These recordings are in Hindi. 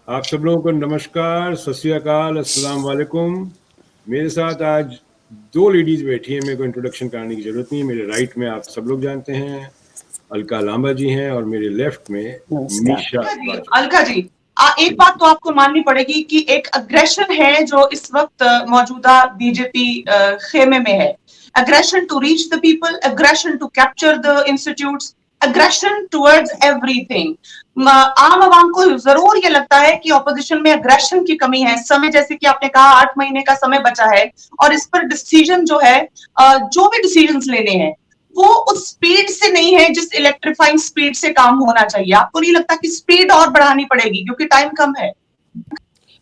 आप सब लोगों को नमस्कार, सत श्री अकाल, अस्सलाम वालेकुम। मेरे साथ आज दो लेडीज बैठी हैं, मेरे को इंट्रोडक्शन कराने की जरूरत नहीं है। मेरे राइट में आप सब लोग जानते हैं अलका लांबा जी हैं और मेरे लेफ्ट में नमस्कार। मीशा अलका जी, बाजवा। अलका जी, एक बात तो आपको माननी पड़ेगी कि एक अग्रेशन है जो इस वक्त मौजूदा बीजेपी खेमे में है। Aggression to reach the people, aggression to capture the institutes, aggression towards everything. आम आवाम को जरूर ये लगता है कि ऑपोजिशन में अग्रेशन की कमी है। समय, जैसे कि आपने कहा, 8 महीने का समय बचा है और इस पर डिसीजन जो है, जो भी डिसीजन लेने हैं वो उस स्पीड से नहीं है जिस इलेक्ट्रीफाइंग स्पीड से काम होना चाहिए। आपको नहीं लगता कि स्पीड और बढ़ानी पड़ेगी क्योंकि टाइम कम है?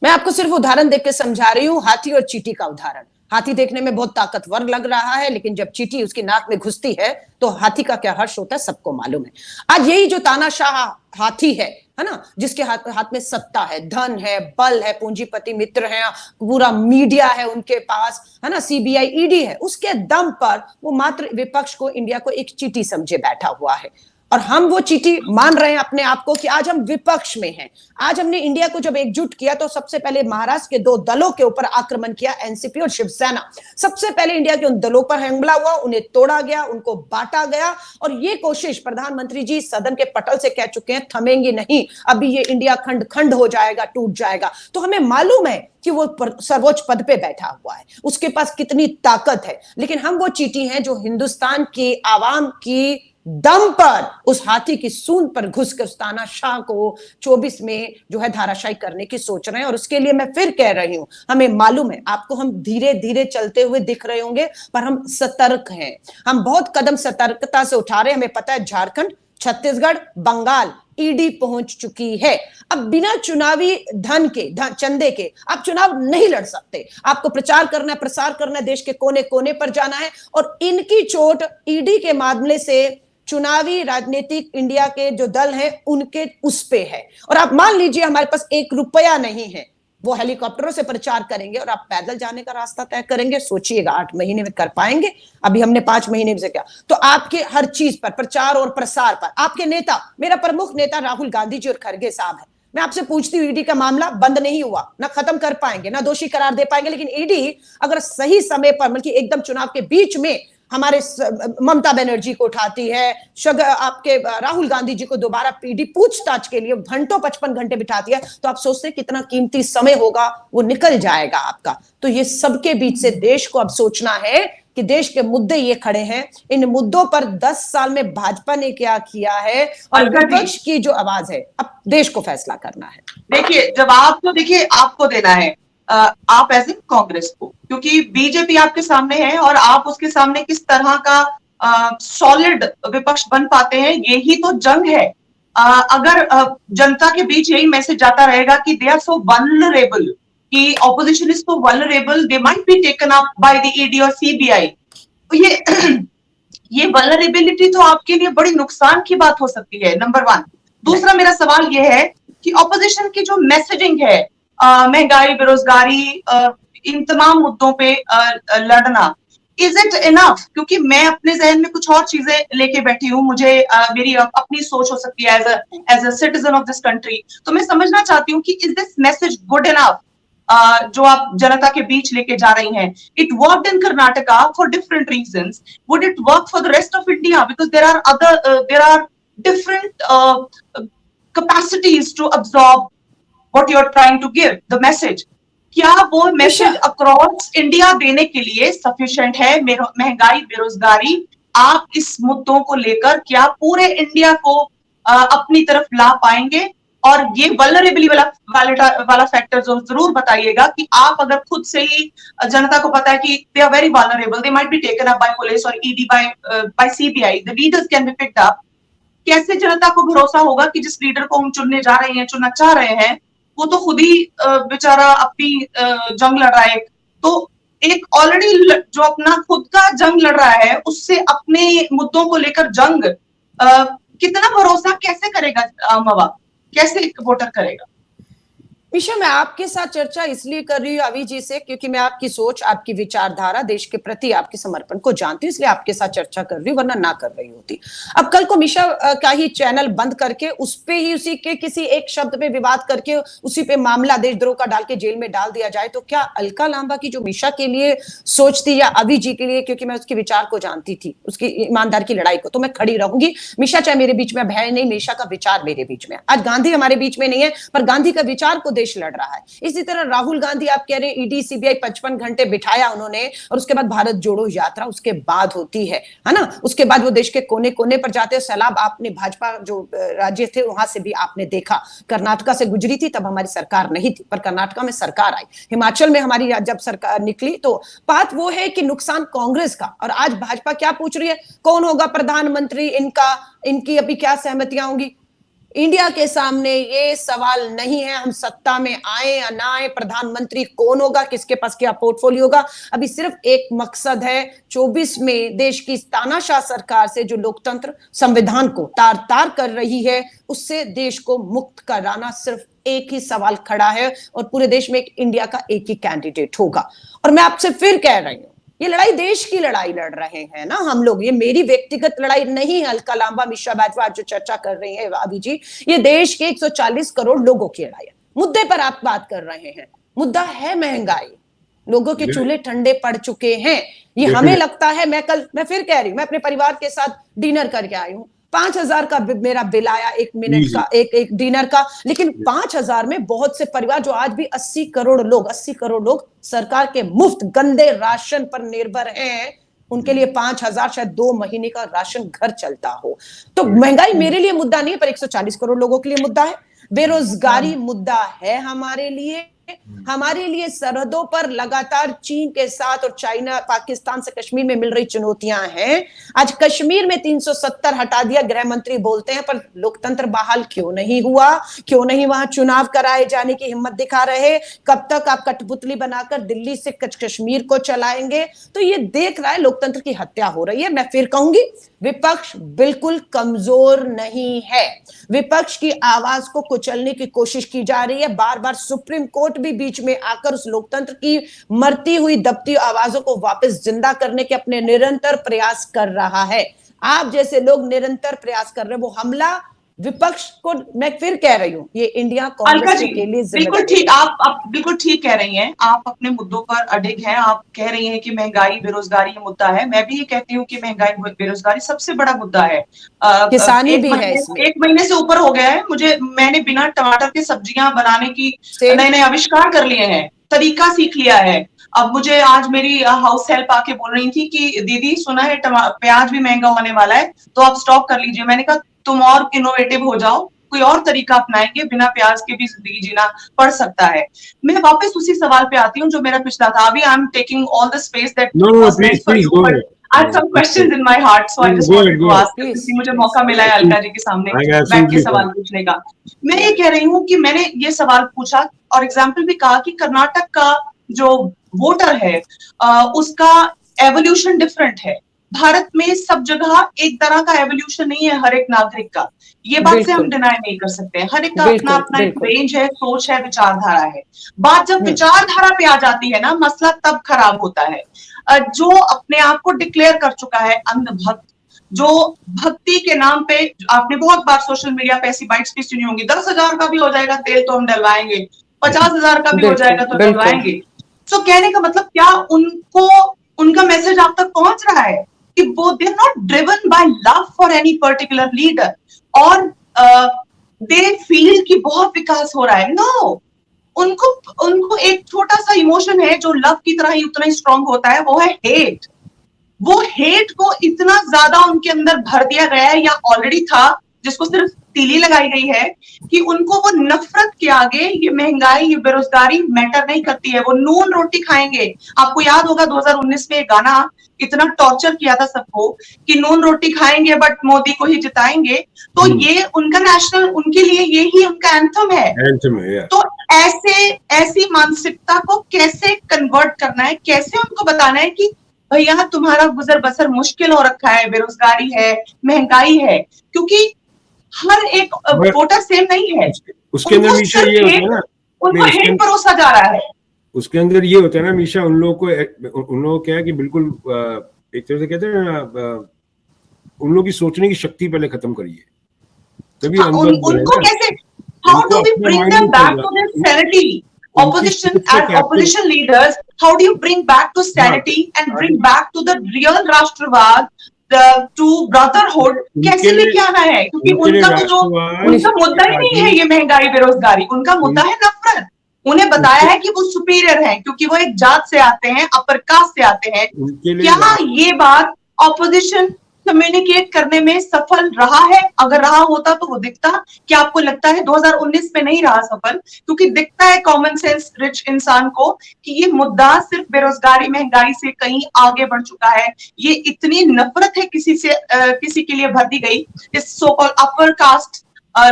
मैं आपको सिर्फ उदाहरण देकर समझा रही हूं, हाथी और चींटी का उदाहरण। हाथी देखने में बहुत ताकतवर लग रहा है, लेकिन जब चींटी उसकी नाक में घुसती है तो हाथी का क्या हर्ष होता है सबको मालूम है। आज यही जो तानाशाह हाथी है ना, जिसके हाथ में सत्ता है, धन है, बल है, पूंजीपति मित्र है, पूरा मीडिया है उनके पास, है ना, सीबीआई ईडी है, उसके दम पर वो मात्र विपक्ष को, इंडिया को एक चींटी समझे बैठा हुआ है। और हम वो चींटी मान रहे हैं अपने आप को कि आज हम विपक्ष में हैं। आज हमने इंडिया को जब एकजुट किया तो सबसे पहले महाराष्ट्र के दो दलों के ऊपर आक्रमण किया, एनसीपी और शिवसेना। सबसे पहले इंडिया के उन दलों पर हमला हुआ, उन्हें तोड़ा गया, उनको बांटा गया। और ये कोशिश प्रधानमंत्री जी सदन के पटल से कह चुके हैं, थमेंगे नहीं, अभी ये इंडिया खंड खंड हो जाएगा, टूट जाएगा। तो हमें मालूम है कि वो सर्वोच्च पद पे बैठा हुआ है, उसके पास कितनी ताकत है। लेकिन हम वो चींटी हैं जो हिंदुस्तान की आवाम की दम पर उस हाथी की सूंड पर घुसकर तानाशाह को 24 में जो है धाराशाही करने की सोच रहे हैं। और उसके लिए मैं फिर कह रही हूं, हमें मालूम है, आपको हम धीरे धीरे चलते हुए दिख रहे होंगे, पर हम सतर्क हैं। हम बहुत कदम सतर्कता से उठा रहे हैं। हमें पता है झारखंड, छत्तीसगढ़, बंगाल ईडी पहुंच चुकी है। अब बिना चुनावी चंदे के आप चुनाव नहीं लड़ सकते। आपको प्रचार करना है, प्रसार करना है, देश के कोने कोने पर जाना है। और इनकी चोट ईडी के मामले से चुनावी राजनीतिक इंडिया के जो दल हैं उनके उस पे है। और आप मान लीजिए हमारे पास 1 रुपया नहीं है, वो हेलीकॉप्टरों से प्रचार करेंगे और आप पैदल जाने का रास्ता तय करेंगे। सोचिएगा 8 महीने में कर पाएंगे? अभी हमने 5 महीने से क्या। तो आपके हर चीज पर, प्रचार और प्रसार पर, आपके नेता, मेरा प्रमुख नेता राहुल गांधी जी और खड़गे साहब है। मैं आपसे पूछती हूँ, ईडी का मामला बंद नहीं हुआ, ना खत्म कर पाएंगे, ना दोषी करार दे पाएंगे। लेकिन ईडी अगर सही समय पर, बल्कि एकदम चुनाव के बीच में हमारे ममता बनर्जी को उठाती है, आपके राहुल गांधी जी को दोबारा ईडी पूछताछ के लिए घंटों 55 घंटे बिठाती है, तो आप सोचते हैं कितना कीमती समय होगा, वो निकल जाएगा आपका। तो ये सबके बीच से देश को अब सोचना है कि देश के मुद्दे ये खड़े हैं, इन मुद्दों पर 10 साल में भाजपा ने क्या किया है और विपक्ष की जो आवाज है, अब देश को फैसला करना है। देखिए, जवाब तो देखिए आपको देना है, आप एज ए कांग्रेस को, क्योंकि बीजेपी आपके सामने है और आप उसके सामने किस तरह का सॉलिड विपक्ष बन पाते हैं, यही तो जंग है। अगर जनता के बीच यही मैसेज जाता रहेगा कि दे आर सो वल्नरेबल, कि opposition is so vulnerable, they might be taken up by the ED और सीबीआई, तो ये वल्नरेबिलिटी तो आपके लिए बड़ी नुकसान की बात हो सकती है, नंबर 1। दूसरा मेरा सवाल यह है कि ऑपोजिशन की जो मैसेजिंग है, महंगाई, बेरोजगारी, इन तमाम मुद्दों पे लड़ना, इज इट इनफ? क्योंकि मैं अपने जहन में कुछ और चीजें लेके बैठी हूँ, मुझे मेरी अपनी सोच हो सकती है as a citizen of this country. तो मैं समझना चाहती हूँ कि is this message good enough जो आप जनता के बीच लेके जा रही हैं? It worked in Karnataka for different reasons, would it work for the rest of India? Because there are different capacities to absorb what you're trying to give, the message. क्या वो मैसेज अक्रॉस इंडिया देने के लिए सफिशिएंट है? महंगाई, बेरोजगारी, आप इस मुद्दों को लेकर क्या पूरे इंडिया को अपनी तरफ ला पाएंगे? और ये वल्नरेबिलिटी वाला फैक्टर जो जरूर बताइएगा कि आप अगर खुद से ही जनता को पता है कि they are very vulnerable, they might be taken up by police और ED by CBI, the leaders can be picked up, कैसे जनता को भरोसा होगा कि जिस लीडर को हम चुनने जा रहे हैं, चुनना चाह रहे हैं, वो तो खुद ही बेचारा अपनी जंग लड़ रहा है। तो एक ऑलरेडी जो अपना खुद का जंग लड़ रहा है, उससे अपने मुद्दों को लेकर जंग, कितना भरोसा कैसे करेगा आम आवाम, कैसे वोटर करेगा? मीशा, मैं आपके साथ चर्चा इसलिए कर रही हूँ अभी जी से, क्योंकि मैं आपकी सोच, आपकी विचारधारा, देश के प्रति आपके समर्पण को जानती हूँ, इसलिए आपके साथ चर्चा कर रही हूँ, वरना ना कर रही होती। अब कल को मीशा का ही चैनल बंद करके उस पे ही उसी के किसी एक शब्द पे विवाद करके उसी पे मामला देशद्रोह का डाल के जेल में डाल दिया जाए, तो क्या अलका लांबा की जो मीशा के लिए सोच थी या अभी जी के लिए, क्योंकि मैं उसके विचार को जानती थी, उसकी ईमानदार की लड़ाई को, तो मैं खड़ी रहूंगी। मीशा चाहे मेरे बीच में है नहीं, मीशा का विचार मेरे बीच में। आज गांधी हमारे बीच में नहीं है, पर गांधी का विचार को देश लड़ रहा है। इसी तरह राहुल गांधी, आप कह रहे हैं ईडी सीबीआई 55 घंटे बिठाया उन्होंने, और उसके बाद भारत जोड़ो यात्रा उसके बाद होती है ना। उसके बाद वो देश के कोने कोने पर जाते हैं। सैलाब आपने भाजपा जो राज्य थे वहां से भी आपने देखा, कर्नाटका से गुजरी थी, तब हमारी सरकार नहीं थी, पर कर्नाटका में सरकार आई। हिमाचल में हमारी जब सरकार निकली, तो बात वो है कि नुकसान कांग्रेस का। और आज भाजपा क्या पूछ रही है, कौन होगा प्रधानमंत्री इनका, इनकी अभी क्या सहमतियां होंगी। इंडिया के सामने ये सवाल नहीं है हम सत्ता में आए या ना आए, प्रधानमंत्री कौन होगा, किसके पास क्या पोर्टफोलियो होगा। अभी सिर्फ एक मकसद है 24 में देश की तानाशाह सरकार से, जो लोकतंत्र संविधान को तार तार कर रही है, उससे देश को मुक्त कराना। सिर्फ एक ही सवाल खड़ा है, और पूरे देश में एक इंडिया का एक ही कैंडिडेट होगा। और मैं आपसे फिर कह रही हूं, ये लड़ाई देश की लड़ाई लड़ रहे हैं ना हम लोग, ये मेरी व्यक्तिगत लड़ाई नहीं है। अलका लांबा, मीशा बैजवा जो चर्चा कर रही है अभी जी, ये देश के 140 करोड़ लोगों की लड़ाई है। मुद्दे पर आप बात कर रहे हैं, मुद्दा है महंगाई, लोगों के चूल्हे ठंडे पड़ चुके हैं। ये हमें लगता है, मैं फिर कह रही हूं, मैं अपने परिवार के साथ डिनर करके आई हूं, 5,000 का मेरा बिल आया, 1 मिनट का, एक डिनर का। लेकिन 5,000 में बहुत से परिवार, जो आज भी 80 करोड़ लोग सरकार के मुफ्त गंदे राशन पर निर्भर हैं, उनके लिए 5,000 शायद 2 महीने का राशन घर चलता हो। तो महंगाई मेरे लिए मुद्दा नहीं है, पर 140 करोड़ लोगों के लिए मुद्दा है। बेरोजगारी मुद्दा है हमारे लिए। हमारे लिए सरहदों पर लगातार चीन के साथ और चाइना, पाकिस्तान से कश्मीर में मिल रही चुनौतियां हैं। आज कश्मीर में 370 हटा दिया, गृह मंत्री बोलते हैं, पर लोकतंत्र बहाल क्यों नहीं हुआ, क्यों नहीं वहां चुनाव कराए जाने की हिम्मत दिखा रहे। कब तक आप कठपुतली बनाकर दिल्ली से कश्मीर को चलाएंगे। तो ये देख रहा है लोकतंत्र की हत्या हो रही है। मैं फिर कहूंगी, विपक्ष बिल्कुल कमजोर नहीं है। विपक्ष की आवाज को कुचलने की कोशिश की जा रही है। बार बार सुप्रीम कोर्ट भी बीच में आकर उस लोकतंत्र की मरती हुई दबती आवाजों को वापस जिंदा करने के अपने निरंतर प्रयास कर रहा है। आप जैसे लोग निरंतर प्रयास कर रहे हैं, वो हमला विपक्ष को, मैं फिर कह रही हूं, ये इंडिया कांग्रेस के लिए बिल्कुल ठीक, आप बिल्कुल ठीक कह रही हैं। आप अपने मुद्दों पर अडिग हैं। आप कह रही हैं कि महंगाई, बेरोजगारी मुद्दा है। मैं भी ये कहती हूँ कि महंगाई, बेरोजगारी सबसे बड़ा मुद्दा है। किसानी भी है इसमें। 1 महीने से ऊपर हो गया है, मैंने बिना टमाटर के सब्जियां बनाने की नए नए आविष्कार कर लिए हैं, तरीका सीख लिया है। अब मुझे आज मेरी हाउस हेल्प आके बोल रही थी कि दीदी सुना है प्याज भी महंगा होने वाला है, तो आप स्टॉक कर लीजिए। मैंने कहा तुम और इनोवेटिव हो जाओ, कोई और तरीका अपनाएंगे, बिना प्याज के भी जिंदगी जीना पड़ सकता है। मैं वापस उसी सवाल पे आती हूँ जो मेरा पिछला था। अभी I am taking all the space that was meant for you, but I have some questions in my heart, so I just wanted to ask, क्योंकि मुझे मौका मिला है अलका जी के सामने बैठ के सवाल पूछने का। मैं ये कह रही हूँ कि मैंने ये सवाल पूछा और एग्जाम्पल भी कहा कि कर्नाटक का जो वोटर है उसका एवोल्यूशन डिफरेंट है। भारत में सब जगह एक तरह का एवोल्यूशन नहीं है हर एक नागरिक का, ये बात से हम डिनाई नहीं कर सकते। हर एक का अपना अपना एक रेंज है, सोच है, विचारधारा है। बात जब विचारधारा पे आ जाती है ना, मसला तब खराब होता है। जो अपने आप को डिक्लेयर कर चुका है अंधभक्त, जो भक्ति के नाम पे, आपने बहुत बार सोशल मीडिया पे ऐसी बाइट्स भी सुनी होंगी, 10,000 का भी हो जाएगा तेल तो हम डलवाएंगे, 50,000 का भी हो जाएगा तो डलवाएंगे। तो कहने का मतलब क्या उनको, उनका मैसेज आप तक पहुंच रहा है कि वो they are not driven by love for any particular leader, और दे फील कि बहुत विकास हो रहा है। नो, उनको एक छोटा सा इमोशन है जो लव की तरह ही उतना ही स्ट्रांग होता है, वो है हेट। वो हेट को इतना ज्यादा उनके अंदर भर दिया गया है, या ऑलरेडी था, जिसको सिर्फ तीली लगाई गई है, कि उनको वो नफरत के आगे ये महंगाई, ये बेरोजगारी मैटर नहीं करती है। वो नून रोटी खाएंगे। आपको याद होगा 2019 में गाना इतना टॉर्चर किया था सबको कि नून रोटी खाएंगे बट मोदी को ही जिताएंगे। तो ये उनका नेशनल, उनके लिए ये ही उनका एंथम है। तो ऐसी मानसिकता को कैसे कन्वर्ट करना है, कैसे उनको बताना है कि भैया तुम्हारा गुजर बसर मुश्किल हो रखा है, बेरोजगारी है, महंगाई है, क्योंकि हर एक वोटर सेम नहीं है। उसके अंदर ये होता है ना, उनको हेट परोसा जा रहा है। उसके अंदर ये होता है ना मीशा, उन लोगों को क्या है कि बिल्कुल एक तरह से कहते हैं ना, उन लोगों की सोचने की शक्ति पहले खत्म करिए, तभी उनको कैसे, how do we bring them back to their sanity? Opposition, as opposition leaders, how do you bring back to sanity and bring back to the real राष्ट्रवाद, to brotherhood? कैसे लेके आना है? क्योंकि उनका तो जो उनका मुद्दा ही नहीं है ये महंगाई बेरोजगारी, उनका मुद्दा है नफरत। उन्हें बताया है कि वो सुपीरियर है क्योंकि वो एक जात से आते हैं, अपर कास्ट से आते हैं। क्या ये बात ऑपोजिशन कम्युनिकेट करने में सफल रहा है? अगर रहा होता तो वो दिखता। क्या आपको लगता है 2019 में नहीं रहा सफल? क्योंकि दिखता है कॉमन सेंस रिच इंसान को कि ये मुद्दा सिर्फ बेरोजगारी महंगाई से कहीं आगे बढ़ चुका है। ये इतनी नफरत है किसी से किसी के लिए भर दी गई इस सो कॉल्ड अपर कास्ट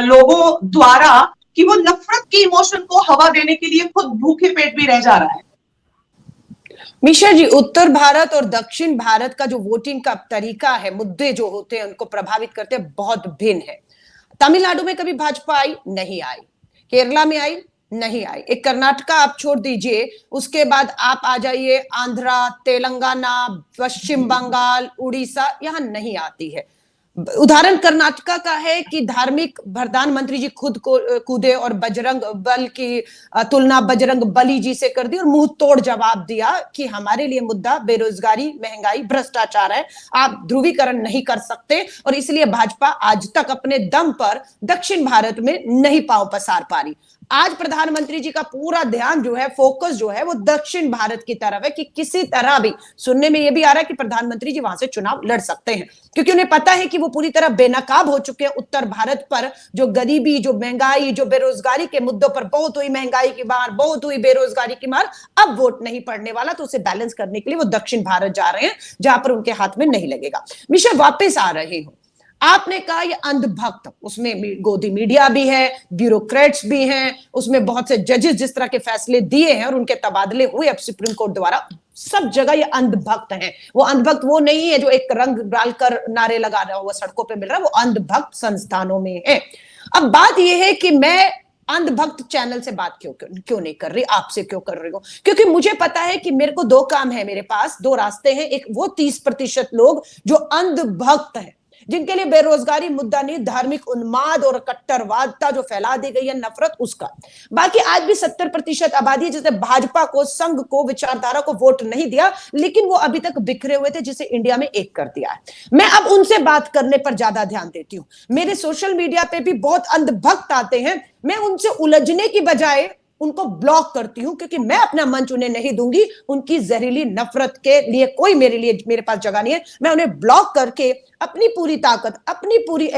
लोगों द्वारा कि वो नफरत के इमोशन को हवा देने के लिए खुद भूखे पेट भी रह जा रहा है। मिशा जी, उत्तर भारत और दक्षिण भारत का जो वोटिंग का तरीका है, मुद्दे जो होते हैं उनको प्रभावित करते हैं, बहुत भिन्न है। तमिलनाडु में कभी भाजपा आई नहीं आई, केरला में आई नहीं आई, एक कर्नाटका आप छोड़ दीजिए, उसके बाद आप आ जाइए आंध्रा, तेलंगाना, पश्चिम बंगाल, उड़ीसा, यहां नहीं आती है। उदाहरण कर्नाटका का है कि धार्मिक प्रधानमंत्री जी खुद को कूदे और बजरंग बल की तुलना बजरंग बली जी से कर दी और मुंह तोड़ जवाब दिया कि हमारे लिए मुद्दा बेरोजगारी, महंगाई, भ्रष्टाचार है, आप ध्रुवीकरण नहीं कर सकते, और इसलिए भाजपा आज तक अपने दम पर दक्षिण भारत में नहीं पांव पसार पा रही। आज प्रधानमंत्री जी का पूरा ध्यान जो है, फोकस जो है, वो दक्षिण भारत की तरफ है कि किसी तरह भी, सुनने में यह भी आ रहा है कि प्रधानमंत्री जी वहां से चुनाव लड़ सकते हैं, क्योंकि उन्हें पता है कि वो पूरी तरह बेनकाब हो चुके हैं उत्तर भारत पर। जो गरीबी, जो महंगाई, जो बेरोजगारी के मुद्दों पर बहुत हुई महंगाई की मार, बहुत हुई बेरोजगारी की मार, अब वोट नहीं पड़ने वाला, तो उसे बैलेंस करने के लिए वो दक्षिण भारत जा रहे हैं जहां पर उनके हाथ में नहीं लगेगा। मिशा, वापस आ रही हूं, आपने कहा ये अंधभक्त, उसमें गोदी मीडिया भी है, ब्यूरोक्रेट्स भी हैं, उसमें बहुत से जजेस जिस तरह के फैसले दिए हैं और उनके तबादले हुए अब सुप्रीम कोर्ट द्वारा, सब जगह ये अंधभक्त हैं। वो अंधभक्त वो नहीं है जो एक रंग डालकर नारे लगा रहा हुआ सड़कों पे मिल रहा है, वो अंधभक्त संस्थानों में है। अब बात यह है कि मैं अंधभक्त चैनल से बात क्यों नहीं कर रही, आपसे क्यों कर रही हूं, क्योंकि मुझे पता है कि मेरे को दो काम है, मेरे पास दो रास्ते हैं। एक वो 30% लोग जो अंधभक्त हैं, जिनके लिए बेरोजगारी मुद्दा नहीं, धार्मिक उन्माद और कट्टरवादता जो फैला दी गई है, नफरत, उसका। बाकी आज भी 70% आबादी है जिसने भाजपा को, संघ को, विचारधारा को वोट नहीं दिया, लेकिन वो अभी तक बिखरे हुए थे, जिसे इंडिया में एक कर दिया है। मैं अब उनसे बात करने पर ज्यादा ध्यान देती हूं। मेरे सोशल मीडिया पे भी बहुत अंधभक्त आते हैं, मैं उनसे उलझने की बजाय उनको ब्लॉक करती हूं, क्योंकि मैं अपना मंच उन्हें नहीं दूंगी। उनकी जहरीली नफरत के लिए कोई मेरे पास जगह नहीं है। मैं उन्हें ब्लॉक करके अपनी पूरी ताकत, अपनी पूरी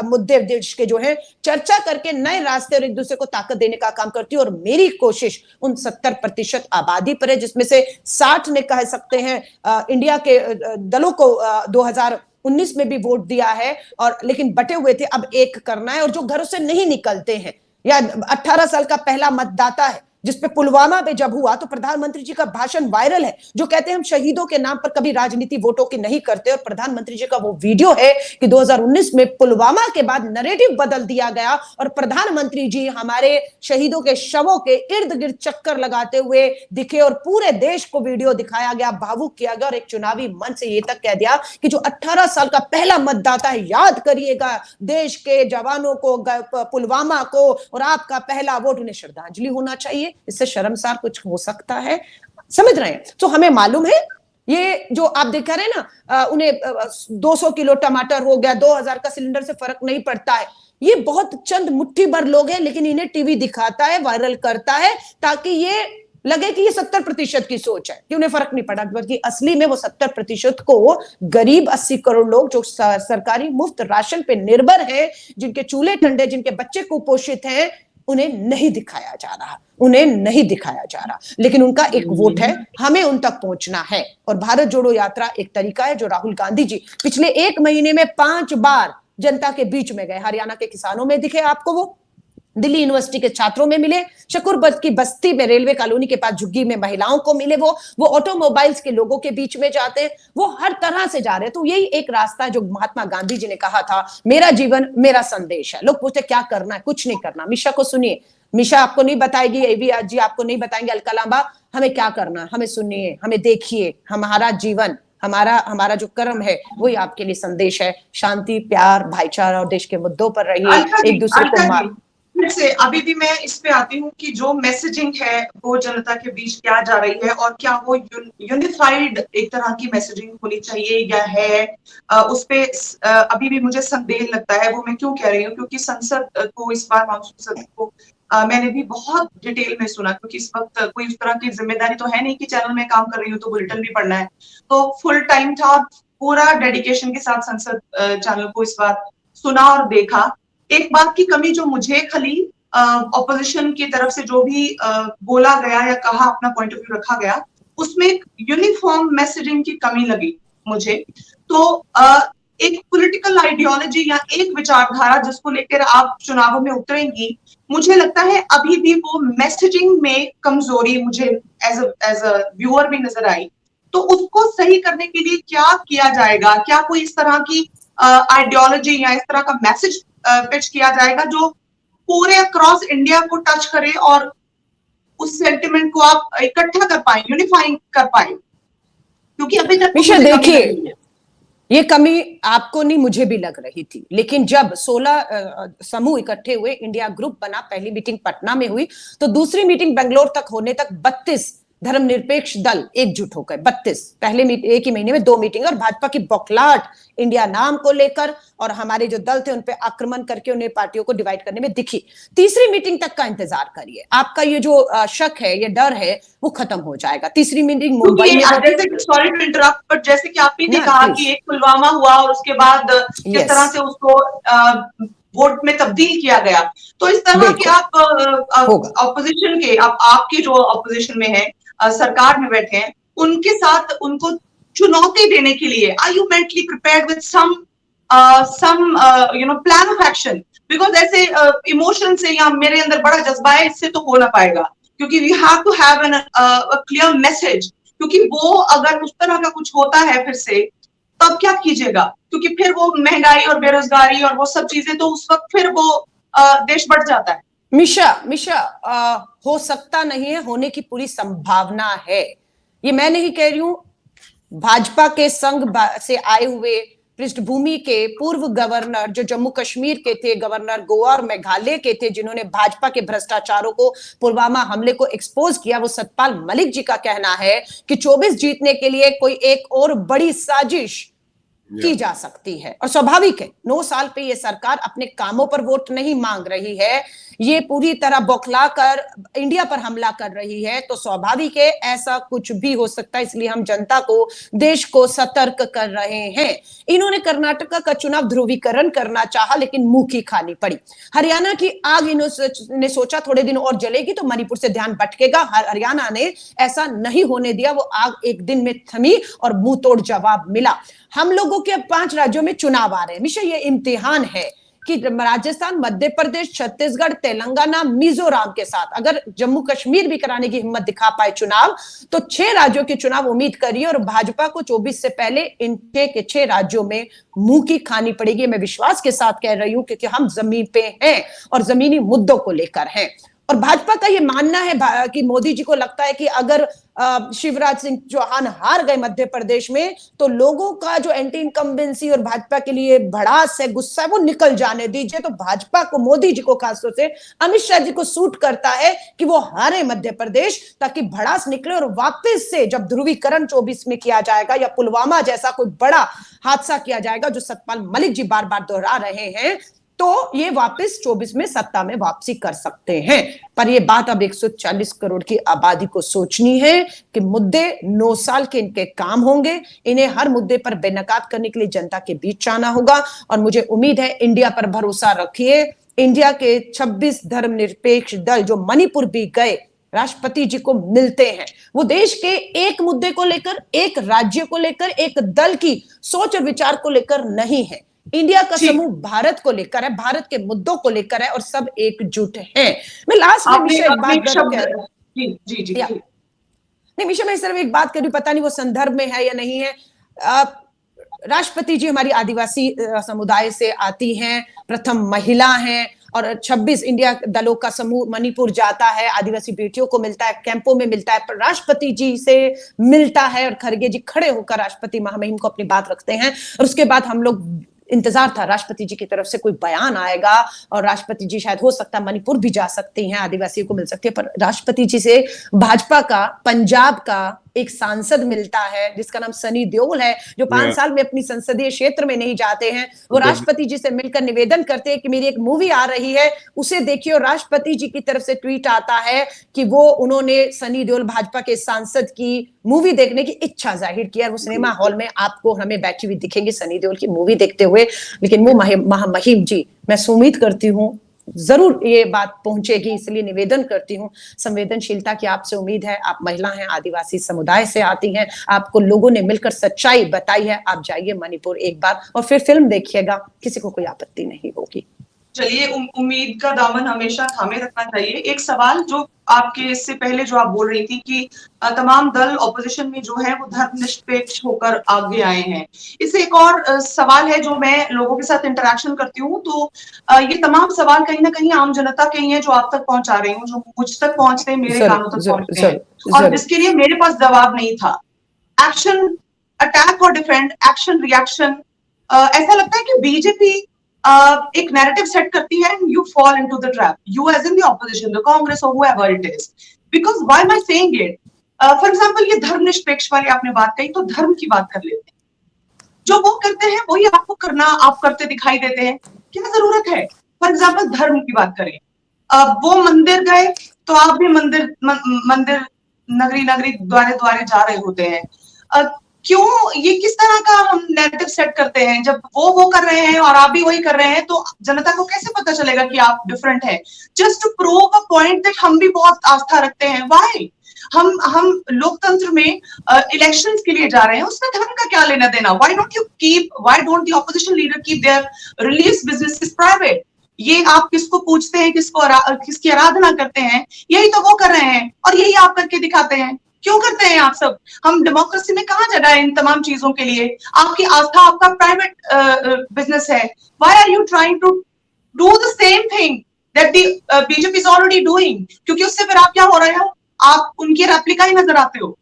मुद्दे देश के जो है चर्चा करके नए रास्ते और एक दूसरे को ताकत देने का काम करती हूं। और मेरी कोशिश उन 70% आबादी पर है, जिसमें से 60 ने कह सकते हैं इंडिया के दलों को 2019 में भी वोट दिया है, और लेकिन बटे हुए थे, अब एक करना है। और जो घरों से नहीं निकलते हैं, या 18 साल का पहला मतदाता है, जिसपे पुलवामा पे जब हुआ तो प्रधानमंत्री जी का भाषण वायरल है, जो कहते हैं हम शहीदों के नाम पर कभी राजनीति वोटों की नहीं करते। और प्रधानमंत्री जी का वो वीडियो है कि 2019 में पुलवामा के बाद नैरेटिव बदल दिया गया और प्रधानमंत्री जी हमारे शहीदों के शवों के इर्द गिर्द चक्कर लगाते हुए दिखे और पूरे देश को वीडियो दिखाया गया, भावुक किया गया, और एक चुनावी मंच से ये तक कह दिया कि जो 18 साल का पहला मतदाता है, याद करिएगा देश के जवानों को, पुलवामा को, और आपका पहला वोट, उन्हें श्रद्धांजलि होना चाहिए। इससे शर्मसार कुछ हो सकता है? समझ रहे हैं? तो हमें मालूम है ये जो आप देख रहे हैं ना, उन्हें 200 किलो टमाटर हो गया, 2000 का सिलेंडर से फर्क नहीं पड़ता है। ये बहुत चंद मुट्ठी भर लोग हैं, लेकिन इन्हें टीवी दिखाता है, वायरल करता है, ताकि ये लगे कि ये 70% की सोच है कि उन्हें फर्क नहीं पड़ा। बल्कि असली में वो 70% को गरीब 80 करोड़ लोग जो सरकारी मुफ्त राशन पे निर्भर है, जिनके चूल्हे ठंडे, जिनके बच्चे कुपोषित हैं, उन्हें नहीं दिखाया जा रहा, उन्हें नहीं दिखाया जा रहा। लेकिन उनका एक वोट है, हमें उन तक पहुंचना है। और भारत जोड़ो यात्रा एक तरीका है जो राहुल गांधी जी पिछले 1 महीने में 5 बार जनता के बीच में गए। हरियाणा के किसानों में दिखे आपको, वो दिल्ली यूनिवर्सिटी के छात्रों में मिले, शकरपत की बस्ती में रेलवे कॉलोनी के पास झुग्गी में महिलाओं को मिले, वो ऑटोमोबाइल्स के लोगों के बीच में जाते हैं, वो हर तरह से जा रहे हैं। तो यही एक रास्ता है जो महात्मा गांधी जी ने कहा था, मेरा जीवन मेरा संदेश है। लोग पूछते क्या करना है? कुछ नहीं करना। मिशा को सुनिए, मिशा आपको नहीं बताएगी, एवी आज जी आपको नहीं बताएंगे, अलका लांबा हमें क्या करना, हमें सुनिए, हमें देखिए, हमारा जीवन, हमारा हमारा जो कर्म है वही आपके लिए संदेश है। शांति, प्यार, भाईचारा और देश के मुद्दों पर रहिए, एक दूसरे को अलका जी, फिर से अभी भी मैं इस पे आती हूँ कि जो मैसेजिंग है वो जनता के बीच क्या जा रही है, और क्या वो यूनिफाइड एक तरह की मैसेजिंग होनी चाहिए या है, उस पे अभी भी मुझे संदेह लगता है। वो मैं क्यों कह रही हूँ, क्योंकि संसद को इस बार मानसून सत्र को मैंने भी बहुत डिटेल में सुना, क्योंकि इस वक्त कोई उस तरह की जिम्मेदारी तो है नहीं कि चैनल में काम कर रही हूँ तो बुलेटिन भी पढ़ना है, तो फुल टाइम था, पूरा डेडिकेशन के साथ संसद चैनल को इस बार सुना और देखा। एक बात की कमी जो मुझे खली ऑपोजिशन की तरफ से जो भी बोला गया या कहा, अपना पॉइंट ऑफ व्यू रखा गया, उसमें एक यूनिफॉर्म मैसेजिंग की कमी लगी मुझे। तो एक पॉलिटिकल आइडियोलॉजी या एक विचारधारा जिसको लेकर आप चुनावों में उतरेंगी, मुझे लगता है अभी भी वो मैसेजिंग में कमजोरी मुझे एज अ व्यूअर भी नजर आई। तो उसको सही करने के लिए क्या किया जाएगा? क्या कोई इस तरह की आइडियोलॉजी या इस तरह का मैसेज पिच किया जाएगा जो पूरे अक्रॉस इंडिया को टच करे और उस सेंटिमेंट को आप इकट्ठा कर पाए, यूनिफाइंग कर पाए? क्योंकि अभी तक मिशा देखिए, ये कमी आपको नहीं मुझे भी लग रही थी, लेकिन जब 16 समूह इकट्ठे हुए, इंडिया ग्रुप बना, पहली मीटिंग पटना में हुई, तो दूसरी मीटिंग बेंगलोर तक होने तक 32 धर्मनिरपेक्ष दल एकजुट हो गए। 32 पहले एक ही महीने में 2 मीटिंग, और भाजपा की बौखलाहट इंडिया नाम को लेकर और हमारे जो दल थे उन पे आक्रमण करके उन्हें पार्टियों को डिवाइड करने में दिखी। तीसरी मीटिंग तक का इंतजार करिए, आपका ये जो शक है, ये डर है, वो खत्म हो जाएगा। तीसरी मीटिंग मुंबई में, सॉरी टू इंटरप्ट, बट जैसे कि आपने ने कहा कि एक पुलवामा हुआ और उसके बाद किस तरह से उसको वोट में तब्दील किया गया, तो इस तरह के आप ऑपोजिशन के, आपके जो ऑपोजिशन में है, सरकार में बैठे हैं, उनके साथ उनको चुनौती देने के लिए are you mentally prepared with some plan of action? Because ऐसे इमोशन से या मेरे अंदर बड़ा जज्बा है, इससे तो हो ना पाएगा, क्योंकि we have to have an clear message. क्योंकि वो अगर उस तरह का कुछ होता है फिर से, तब क्या कीजिएगा? क्योंकि फिर वो महंगाई और बेरोजगारी और वो सब चीजें, तो उस वक्त फिर वो देश बढ़ जाता है। मिशा हो सकता नहीं है, होने की पूरी संभावना है। ये मैं नहीं कह रही हूं, भाजपा के संघ से आए हुए पृष्ठभूमि के पूर्व गवर्नर जो जम्मू कश्मीर के थे, गवर्नर गोवा और मेघालय के थे, जिन्होंने भाजपा के भ्रष्टाचारों को, पुलवामा हमले को एक्सपोज किया, वो सतपाल मलिक जी का कहना है कि 24 जीतने के लिए कोई एक और बड़ी साजिश की जा सकती है। और स्वाभाविक है, 9 साल पे ये सरकार अपने कामों पर वोट नहीं मांग रही है, ये पूरी तरह बौखला कर इंडिया पर हमला कर रही है, तो स्वाभाविक है ऐसा कुछ भी हो सकता है। इसलिए हम जनता को, देश को सतर्क कर रहे हैं। इन्होंने कर्नाटक का चुनाव ध्रुवीकरण करना चाहा, लेकिन मुंह की खानी पड़ी। हरियाणा की आग इन्होंने सोचा थोड़े दिन और जलेगी तो मणिपुर से ध्यान भटकेगा, हरियाणा ने ऐसा नहीं होने दिया, वो आग एक दिन में थमी और मुंह तोड़ जवाब मिला। हम लोगों के अब 5 राज्यों में चुनाव आ रहे हैं। मिशा, ये इम्तिहान है कि राजस्थान, मध्य प्रदेश, छत्तीसगढ़, तेलंगाना, मिजोरम के साथ अगर जम्मू कश्मीर भी कराने की हिम्मत दिखा पाए चुनाव, तो 6 राज्यों के चुनाव उम्मीद करिए। और भाजपा को 24 से पहले इन 6 राज्यों में मुंह की खानी पड़ेगी। मैं विश्वास के साथ कह रही हूं, क्योंकि हम जमीन पे हैं और जमीनी मुद्दों को लेकर हैं। और भाजपा का ये मानना है कि मोदी जी को लगता है कि अगर शिवराज सिंह चौहान हार गए मध्य प्रदेश में, तो लोगों का जो एंटी इनकम्बेंसी और भाजपा के लिए भड़ास है, गुस्सा है, वो निकल जाने दीजिए। तो भाजपा को, मोदी जी को, खासतौर से अमित शाह जी को सूट करता है कि वो हारे मध्य प्रदेश, ताकि भड़ास निकले और वापस से जब ध्रुवीकरण 24 में किया जाएगा या पुलवामा जैसा कोई बड़ा हादसा किया जाएगा, जो सतपाल मलिक जी बार बार दोहरा रहे हैं, तो ये वापस 24 में सत्ता में वापसी कर सकते हैं। पर ये बात अब 140 करोड़ की आबादी को सोचनी है कि मुद्दे 9 साल के इनके काम होंगे, इन्हें हर मुद्दे पर बेनकाब करने के लिए जनता के बीच आना होगा। और मुझे उम्मीद है, इंडिया पर भरोसा रखिए, इंडिया के 26 धर्मनिरपेक्ष दल जो मणिपुर भी गए, राष्ट्रपति जी को मिलते हैं, वो देश के एक मुद्दे को लेकर, एक राज्य को लेकर, एक दल की सोच और विचार को लेकर नहीं है। इंडिया का समूह भारत को लेकर है, भारत के मुद्दों को लेकर है, और सब एकजुट हैं। मैं लास्ट में मिशा एक बात जी नहीं मिशा, मैं सिर्फ एक बात करूं, पता नहीं वो संदर्भ में है या नहीं है। राष्ट्रपति जी हमारी आदिवासी समुदाय से आती हैं, प्रथम महिला हैं, और 26 इंडिया दलों का समूह मणिपुर जाता है, आदिवासी बेटियों को मिलता है, कैंपों में मिलता है, राष्ट्रपति जी से मिलता है और खड़गे जी खड़े होकर राष्ट्रपति महामहिम को अपनी बात रखते हैं। और उसके बाद हम लोग इंतजार था राष्ट्रपति जी की तरफ से कोई बयान आएगा और राष्ट्रपति जी शायद हो सकता है मणिपुर भी जा सकती हैं, आदिवासियों को मिल सकती है, पर राष्ट्रपति जी से भाजपा का पंजाब का एक सांसद मिलता है जिसका नाम सनी देओल है, जो 5 साल में अपनी संसदीय क्षेत्र में नहीं जाते हैं। वो राष्ट्रपति जी से मिलकर निवेदन करते हैं कि मेरी एक मूवी आ रही है उसे देखिए, और राष्ट्रपति जी की तरफ से ट्वीट आता है कि वो उन्होंने सनी देओल भाजपा के सांसद की मूवी देखने की इच्छा जाहिर की है। वो सिनेमा हॉल में आपको हमें बैठी हुई दिखेंगे सनी देओल की मूवी देखते हुए, लेकिन वो महामहिम जी, मैं उम्मीद करती हूँ जरूर ये बात पहुंचेगी, इसलिए निवेदन करती हूँ संवेदनशीलता की आपसे उम्मीद है। आप महिला हैं, आदिवासी समुदाय से आती हैं, आपको लोगों ने मिलकर सच्चाई बताई है, आप जाइए मणिपुर एक बार और फिर फिल्म देखिएगा, किसी को कोई आपत्ति नहीं होगी। चलिए, उम्मीद का दामन हमेशा थामे रखना चाहिए। एक सवाल जो आपके इससे पहले जो आप बोल रही थी कि तमाम दल ऑपोजिशन में जो है वो धर्मनिरपेक्ष होकर आगे आए हैं, इससे एक और सवाल है जो मैं लोगों के साथ इंटरेक्शन करती हूँ, तो ये तमाम सवाल कहीं ना कहीं आम जनता के ही हैं जो आप तक पहुंचा रही हूँ, जो मुझ तक पहुंचते हैं, मेरे कानों तक पहुंचते हैं, और जिसके लिए मेरे पास जवाब नहीं था। एक्शन, अटैक और डिफेंड, एक्शन रिएक्शन, ऐसा लगता है कि बीजेपी एक नैरेटिव सेट करती है and you fall into the trap, you as in the opposition, the Congress or whoever it is, because why am I saying it? For example, ये धर्मनिरपेक्ष वाली आपने बात कही, तो धर्म की बात कर लेते हैं। जो वो करते हैं वही आपको करना, आप करते दिखाई देते हैं, क्या जरूरत है? फॉर एग्जाम्पल धर्म की बात करें, वो मंदिर गए तो आप भी मंदिर नगरी नगरी द्वारे द्वारे जा रहे होते हैं। क्यों, ये किस तरह का हम नैरेटिव सेट करते हैं? जब वो कर रहे हैं और आप भी वही कर रहे हैं, तो जनता को कैसे पता चलेगा कि आप डिफरेंट हैं? Just to prove a point that हम भी बहुत आस्था रखते हैं। व्हाई? हम लोकतंत्र में इलेक्शंस के लिए जा रहे हैं, उसमें धर्म का क्या लेना देना? Why don't the opposition leader keep their religious businesses private? ये आप किसको पूछते हैं, किसकी आराधना करते हैं, यही तो वो कर रहे हैं और यही आप करके दिखाते हैं। क्यों करते हैं आप सब? हम डेमोक्रेसी में कहाँ जगह है इन तमाम चीजों के लिए? आपकी आस्था आपका प्राइवेट बिजनेस है। Why are you trying to do the same thing that the BJP is already doing? क्योंकि उससे फिर आप क्या हो रहे हो, आप उनकी रेप्लिका ही नजर आते हो।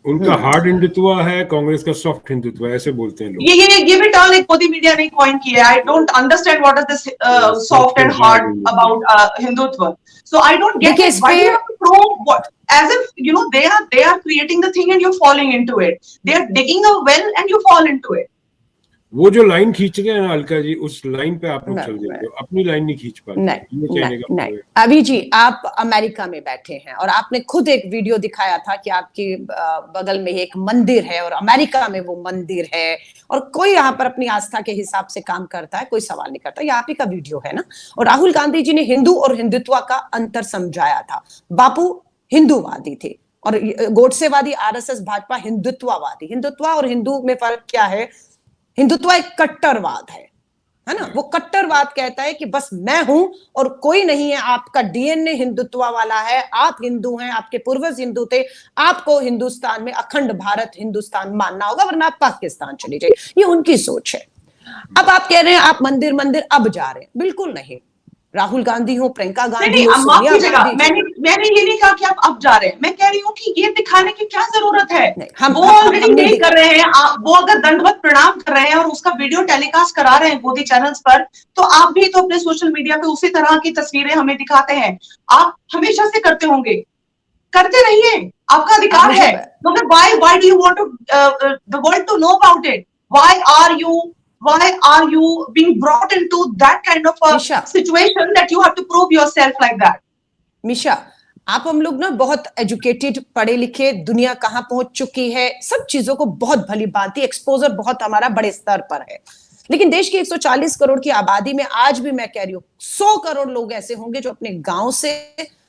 उनका हार्ड हिंदुत्व है, कांग्रेस का सॉफ्ट हिंदुत्व, ऐसे बोलते हैं लोग। ये भी टर्न एक मोदी मीडिया ने कॉइन किया है। I don't understand what is this soft and hard about Hindutva. So I don't get it. Why do you have to prove what? As if, you know, they are creating the thing and you're falling into it. They are digging a well and you fall into it. वो जो लाइन खींच गए ना अलका जी, उस लाइन पे आप लोग चल जाते हो, अपनी लाइन नहीं खींच पाते। नहीं। अभी जी आप अमेरिका में बैठे हैं और आपने खुद एक वीडियो दिखाया था कि आपके बगल में एक मंदिर है और अमेरिका में वो मंदिर है और कोई यहाँ पर अपनी आस्था के हिसाब से काम करता है, कोई सवाल नहीं करता। ये आप ही का वीडियो है ना। और राहुल गांधी जी ने हिंदू और हिंदुत्व का अंतर समझाया था। बापू हिंदूवादी थे और गोडसेवादी, आरएसएस, भाजपा हिंदुत्ववादी। हिंदुत्व और हिंदू में फर्क क्या है? हिंदुत्व एक कट्टरवाद है ना। वो कट्टरवाद कहता है कि बस मैं हूं और कोई नहीं है, आपका डीएनए हिंदुत्व वाला है, आप हिंदू हैं, आपके पूर्वज हिंदू थे, आपको हिंदुस्तान में अखंड भारत हिंदुस्तान मानना होगा वरना आप पाकिस्तान चली जाइए। ये उनकी सोच है। अब आप कह रहे हैं आप मंदिर अब जा रहे हैं, बिल्कुल नहीं। राहुल गांधी हो, प्रियंका गांधी हो, सोनिया गांधी, मैंने ये नहीं कहा कि आप अब जा रहे हैं। मैं कह रही हूँ कि ये दिखाने की क्या जरूरत है? वो ऑलरेडी नहीं कर रहे हैं। वो अगर दंडवत प्रणाम कर रहे हैं और उसका वीडियो टेलीकास्ट करा रहे हैं मोदी चैनल्स पर, तो आप भी तो अपने सोशल मीडिया पे उसी तरह की तस्वीरें हमें दिखाते हैं। आप हमेशा से करते होंगे, करते रहिए, आपका अधिकार है। मगर why do you want the world to know about it? Why are you being brought into that kind of a situation that you have to prove yourself like that? मिशा, आप हम लोग ना बहुत एजुकेटेड, पढ़े लिखे, दुनिया कहाँ पहुंच चुकी है, सब चीजों को बहुत भली भांति, एक्सपोजर बहुत हमारा बड़े स्तर पर है। लेकिन देश की 140 करोड़ की आबादी में आज भी मैं कह रही हूँ 100 करोड़ लोग ऐसे होंगे जो अपने गांव से,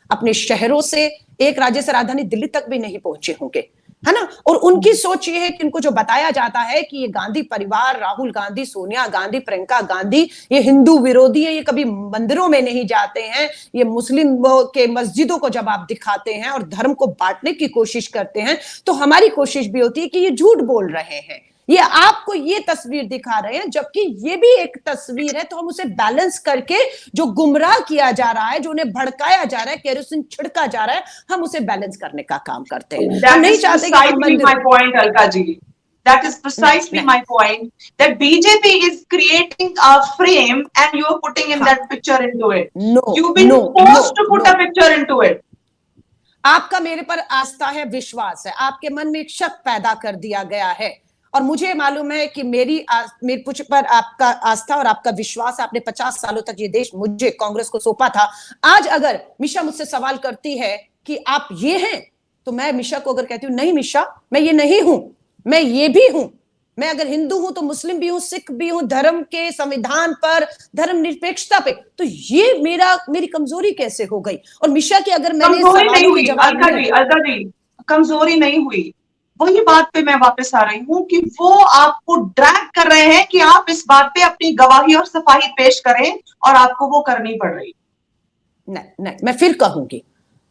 अपने शहरों से, एक राज्य से राजधानी दिल्ली तक भी नहीं पहुंचे होंगे, है ना। और उनकी सोच ये है कि इनको जो बताया जाता है कि ये गांधी परिवार, राहुल गांधी, सोनिया गांधी, प्रियंका गांधी, ये हिंदू विरोधी है, ये कभी मंदिरों में नहीं जाते हैं, ये मुस्लिम के मस्जिदों को जब आप दिखाते हैं और धर्म को बांटने की कोशिश करते हैं, तो हमारी कोशिश भी होती है कि ये झूठ बोल रहे हैं, ये आपको ये तस्वीर दिखा रहे हैं, जबकि ये भी एक तस्वीर है। तो हम उसे बैलेंस करके, जो गुमराह किया जा रहा है, जो उन्हें भड़काया जा रहा है, केरोसिन छिड़का जा रहा है, हम उसे बैलेंस करने का काम करते हैं। हम नहीं चाहते कि हम my point, Alka ji. That is precisely my point. That BJP is creating a frame and you are putting in that picture into it. No, You've been forced to put a picture into it. आपका मेरे पर आस्था है, विश्वास है, आपके मन में एक शक पैदा कर दिया गया है, और मुझे मालूम है कि मेरे कुछ पर आपका आस्था और आपका विश्वास, आपने 50 सालों तक ये देश मुझे, कांग्रेस को सौंपा था। आज अगर मिशा मुझसे सवाल करती है कि आप ये हैं, तो मैं मिशा को अगर कहती हूं नहीं मिशा, मैं ये नहीं हूं, मैं ये भी हूं, मैं अगर हिंदू हूं तो मुस्लिम भी हूं, सिख भी हूं, धर्म के संविधान पर, धर्म निरपेक्षता पे, तो ये मेरी कमजोरी कैसे हो गई? और मिशा की अगर मैंने सवालों के जवाब अलका जी कमजोरी नहीं हुई। वही बात पे मैं वापस आ रही हूँ कि वो आपको ड्रैग कर रहे हैं कि आप इस बात पे अपनी गवाही और सफाई पेश करें, और आपको वो करनी पड़ रही। नहीं, मैं फिर कहूंगी,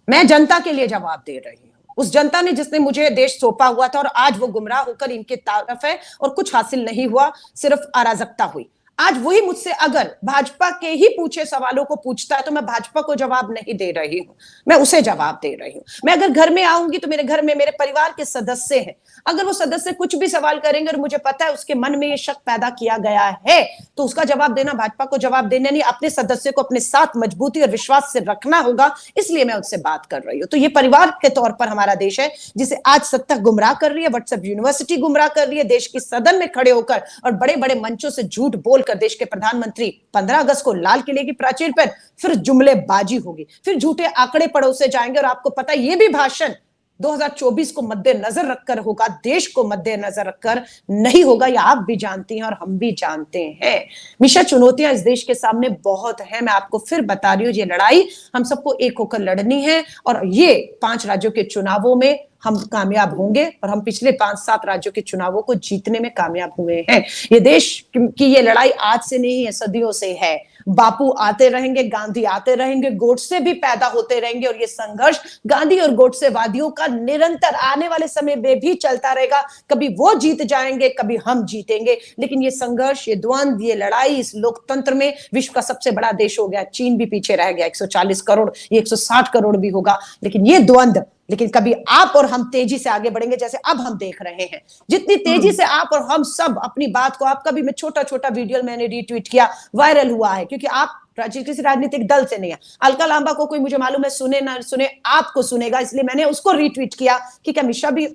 मैं जनता के लिए जवाब दे रही हूँ, उस जनता ने जिसने मुझे देश सौंपा हुआ था, और आज वो गुमराह होकर इनके तरफ है और कुछ हासिल नहीं हुआ, सिर्फ अराजकता हुई। आज वही मुझसे अगर भाजपा के ही पूछे सवालों को पूछता है, तो मैं भाजपा को जवाब नहीं दे रही हूं, मैं उसे जवाब दे रही हूं। मैं अगर घर में आऊंगी तो मेरे घर में मेरे परिवार के सदस्य हैं, अगर वो सदस्य कुछ भी सवाल करेंगे और मुझे पता है उसके मन में ये शक पैदा किया गया है, तो उसका जवाब देना भाजपा को जवाब देना नहीं, अपने सदस्य को अपने साथ मजबूती और विश्वास से रखना होगा। इसलिए मैं उससे बात कर रही हूँ। तो ये परिवार के तौर पर हमारा देश है, जिसे आज सत्ता गुमराह कर रही है, व्हाट्सएप यूनिवर्सिटी गुमराह कर रही है, देश की सदन में खड़े होकर और बड़े बड़े मंचों से झूठ बोल कर देश के प्रधानमंत्री 15 अगस्त को लाल किले की प्राचीर पर फिर जुमलेबाजी होगी, फिर झूठे आंकड़े पड़ोसे जाएंगे, और आपको पता है ये भी भाषण 2024 को मद्देनजर रखकर होगा, देश को मद्देनजर रखकर नहीं होगा, या आप भी जानती हैं और हम भी जानते हैं। मिशा, चुनौतियां इस देश के सामने बहुत हैं, मैं आपको फिर बता रही हूँ, ये लड़ाई हम सबको एक होकर लड़नी है, और ये 5 राज्यों के चुनावों में हम कामयाब होंगे, और हम पिछले 5-7 राज्यों के चुनावों को जीतने में कामयाब हुए हैं। ये देश की ये लड़ाई आज से नहीं है, सदियों से है। बापू आते रहेंगे, गांधी आते रहेंगे, गोडसे भी पैदा होते रहेंगे, और ये संघर्ष गांधी और गोडसेवादियों का निरंतर आने वाले समय में भी चलता रहेगा। कभी वो जीत जाएंगे, कभी हम जीतेंगे, लेकिन ये संघर्ष, ये द्वंद, ये लड़ाई इस लोकतंत्र में, विश्व का सबसे बड़ा देश हो गया, चीन भी पीछे रह गया, 140 करोड़, ये 160 करोड़ भी होगा, लेकिन ये द्वंद, लेकिन कभी आप और हम तेजी से आगे बढ़ेंगे, जैसे अब हम देख रहे हैं, जितनी तेजी से आप और हम सब अपनी बात को, आपका भी मैं छोटा छोटा वीडियो मैंने रीट्वीट किया, वायरल हुआ है, क्योंकि आप किसी राजनीतिक दल से नहीं है। अलका लांबा को कोई, मुझे मालूम है, सुने ना सुने, आपको सुनेगा, इसलिए मैंने उसको रीट्वीट किया कि क्या मिशा भी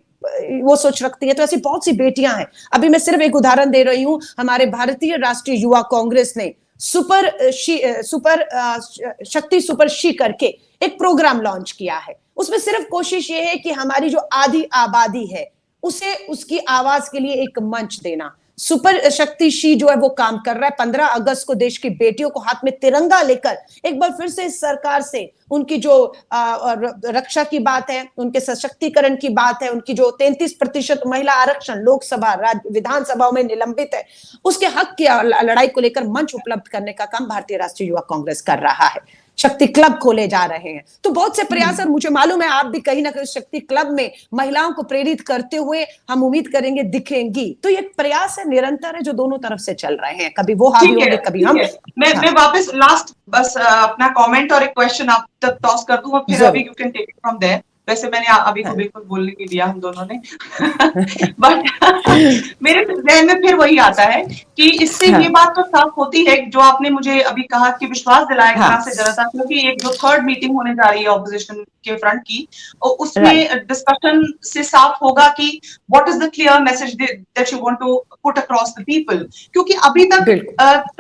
वो सोच रखती है। तो ऐसी बहुत सी बेटियां हैं। अभी मैं सिर्फ एक उदाहरण दे रही हूं, हमारे भारतीय राष्ट्रीय युवा कांग्रेस ने शक्ति सुपर शी करके एक प्रोग्राम लॉन्च किया है। उसमें सिर्फ कोशिश ये है कि हमारी जो आधी आबादी है उसे उसकी आवाज के लिए एक मंच देना। सुपर शक्ति शी जो है वो काम कर रहा है। 15 अगस्त को देश की बेटियों को हाथ में तिरंगा लेकर एक बार फिर से इस सरकार से उनकी जो रक्षा की बात है, उनके सशक्तिकरण की बात है, उनकी जो 33% महिला आरक्षण लोकसभा विधानसभाओं में निलंबित है, उसके हक की लड़ाई को लेकर मंच उपलब्ध करने का काम भारतीय राष्ट्रीय युवा कांग्रेस कर रहा है। शक्ति क्लब खोले जा रहे हैं, तो बहुत से प्रयास, और मुझे मालूम है आप भी कहीं ना कहीं शक्ति क्लब में महिलाओं को प्रेरित करते हुए हम उम्मीद करेंगे दिखेंगी। तो ये प्रयास है, निरंतर है, जो दोनों तरफ से चल रहे हैं, कभी वो हावी होंगे, कभी हम। मैं वापस लास्ट बस अपना कमेंट और एक क्वेश्चन आप तक टॉस कर दूं, और फिर अभी you can take it from there. वैसे मैंने अभी को बिल्कुल बोलने नहीं दिया हम दोनों ने बट मेरे जहन में फिर वही आता है कि इससे ये बात तो साफ होती है जो आपने मुझे अभी कहा कि विश्वास दिलाया कहां से जरा सा, क्योंकि एक जो 3rd मीटिंग होने जा रही है ऑपोजिशन के फ्रंट की, और उसमें डिस्कशन से साफ होगा कि what is the clear message that you want to put across the people. क्योंकि अभी तक